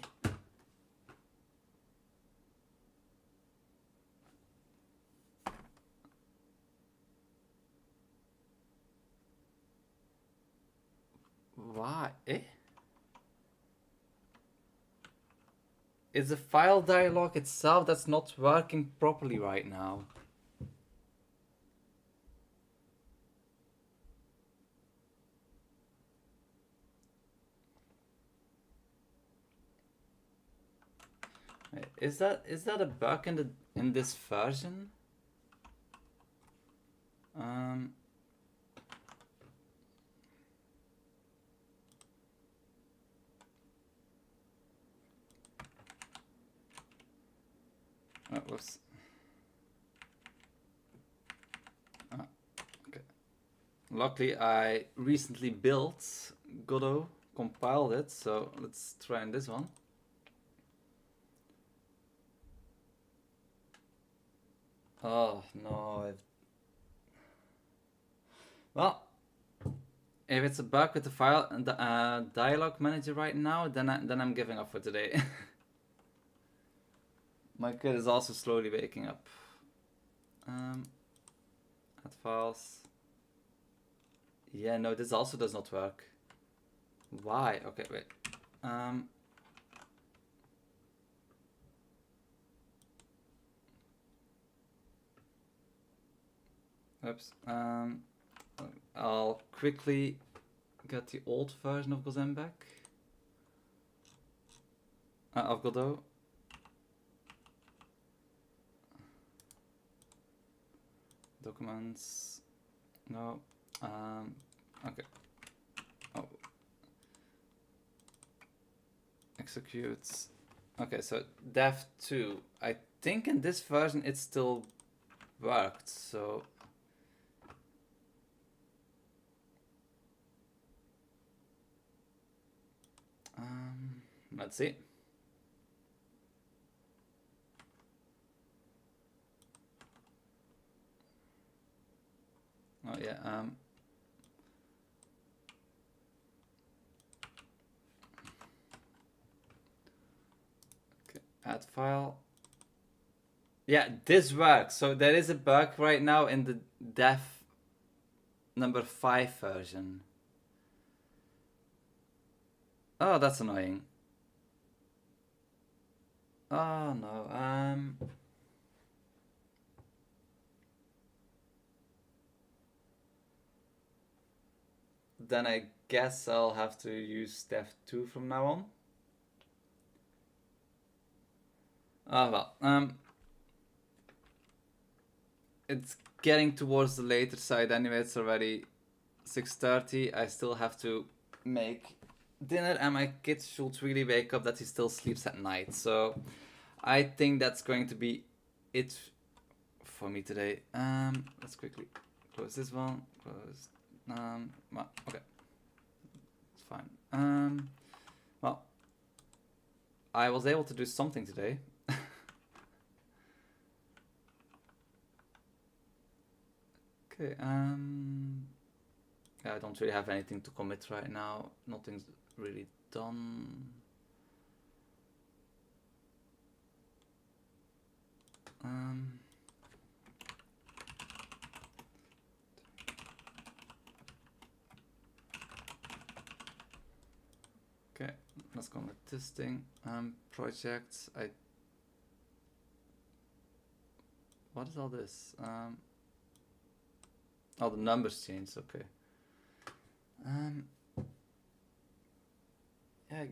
Why? Eh? It's the file dialog itself that's not working properly right now. Is that a bug in this version? Whoops. Okay. Luckily, I recently built Godot, compiled it, so let's try in this one. Oh no! Well, if it's a bug with the file and the dialog manager right now, then I'm giving up for today. My kid is also slowly waking up. Add files. Yeah, no, this also does not work. Why? Okay, wait. Oops. I'll quickly get the old version of Gozen back. Of Godot. Documents. No. Okay. Oh. Executes. Okay, so dev 2. I think in this version it still worked, so let's see. Oh yeah, okay, add file. Yeah, this works. So there is a bug right now in the dev number 5 version. Oh, that's annoying. Oh no, then I guess I'll have to use dev 2 from now on. Oh well, it's getting towards the later side anyway. It's already 6:30. I still have to make dinner, and my kid should really wake up that he still sleeps at night. So I think that's going to be it for me today. Let's quickly close this one. Close. Well, okay, it's fine. Well, I was able to do something today. Okay. Yeah, I don't really have anything to commit right now. Nothing's really done. Okay, let's go with this thing. Projects. What is all this? Oh, the numbers changed. Okay. Yeah, I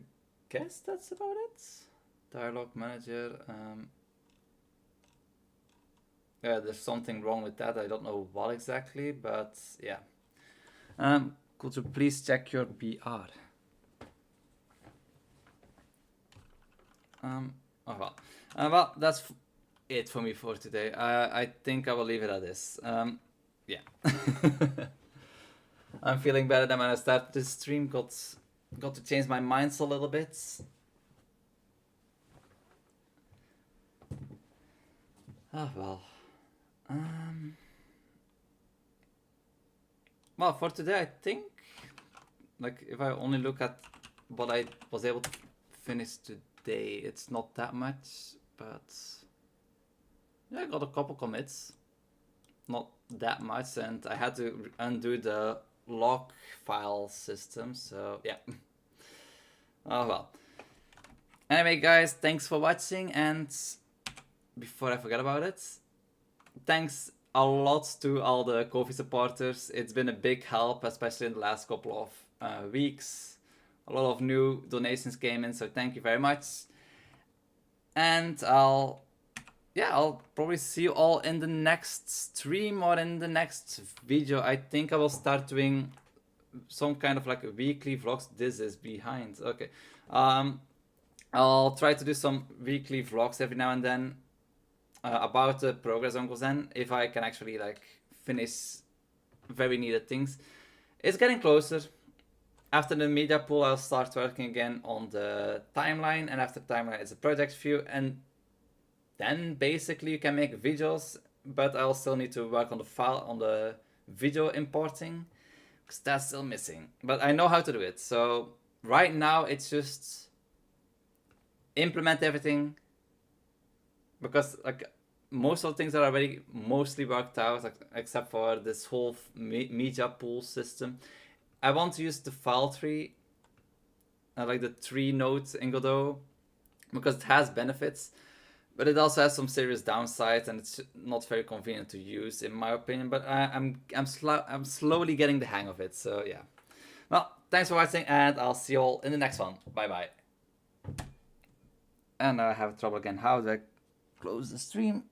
guess that's about it. Dialog manager. Yeah, there's something wrong with that. I don't know what exactly, but yeah. Could you please check your PR? Oh well. Well, that's it for me for today. I think I will leave it at this. Yeah. I'm feeling better than when I started this stream. Got to change my minds a little bit. Oh well. Well, for today, I think, like, if I only look at what I was able to finish today, it's not that much, but yeah, I got a couple commits. Not that much, and I had to undo the log file system, so yeah. Oh well. Anyway, guys, thanks for watching, and before I forget about it, thanks a lot to all the Ko-fi supporters. It's been a big help, especially in the last couple of weeks. A lot of new donations came in, so thank you very much. And I'll probably see you all in the next stream or in the next video. I think I will start doing some kind of like a weekly vlogs. This is behind. Okay. I'll try to do some weekly vlogs every now and then about the progress on Gozen, if I can actually like finish very needed things. It's getting closer. After the media pool, I'll start working again on the timeline, and after timeline it's a project view, and then basically you can make videos, but I'll still need to work on the file, on the video importing, because that's still missing. But I know how to do it, so right now it's just implement everything, because like most of the things are already mostly worked out, except for this whole media pool system. I want to use the file tree, like the tree nodes in Godot, because it has benefits, but it also has some serious downsides, and it's not very convenient to use, in my opinion. But I'm slowly getting the hang of it. So yeah. Well, thanks for watching, and I'll see you all in the next one. Bye bye. And I have trouble again. How do I close the stream?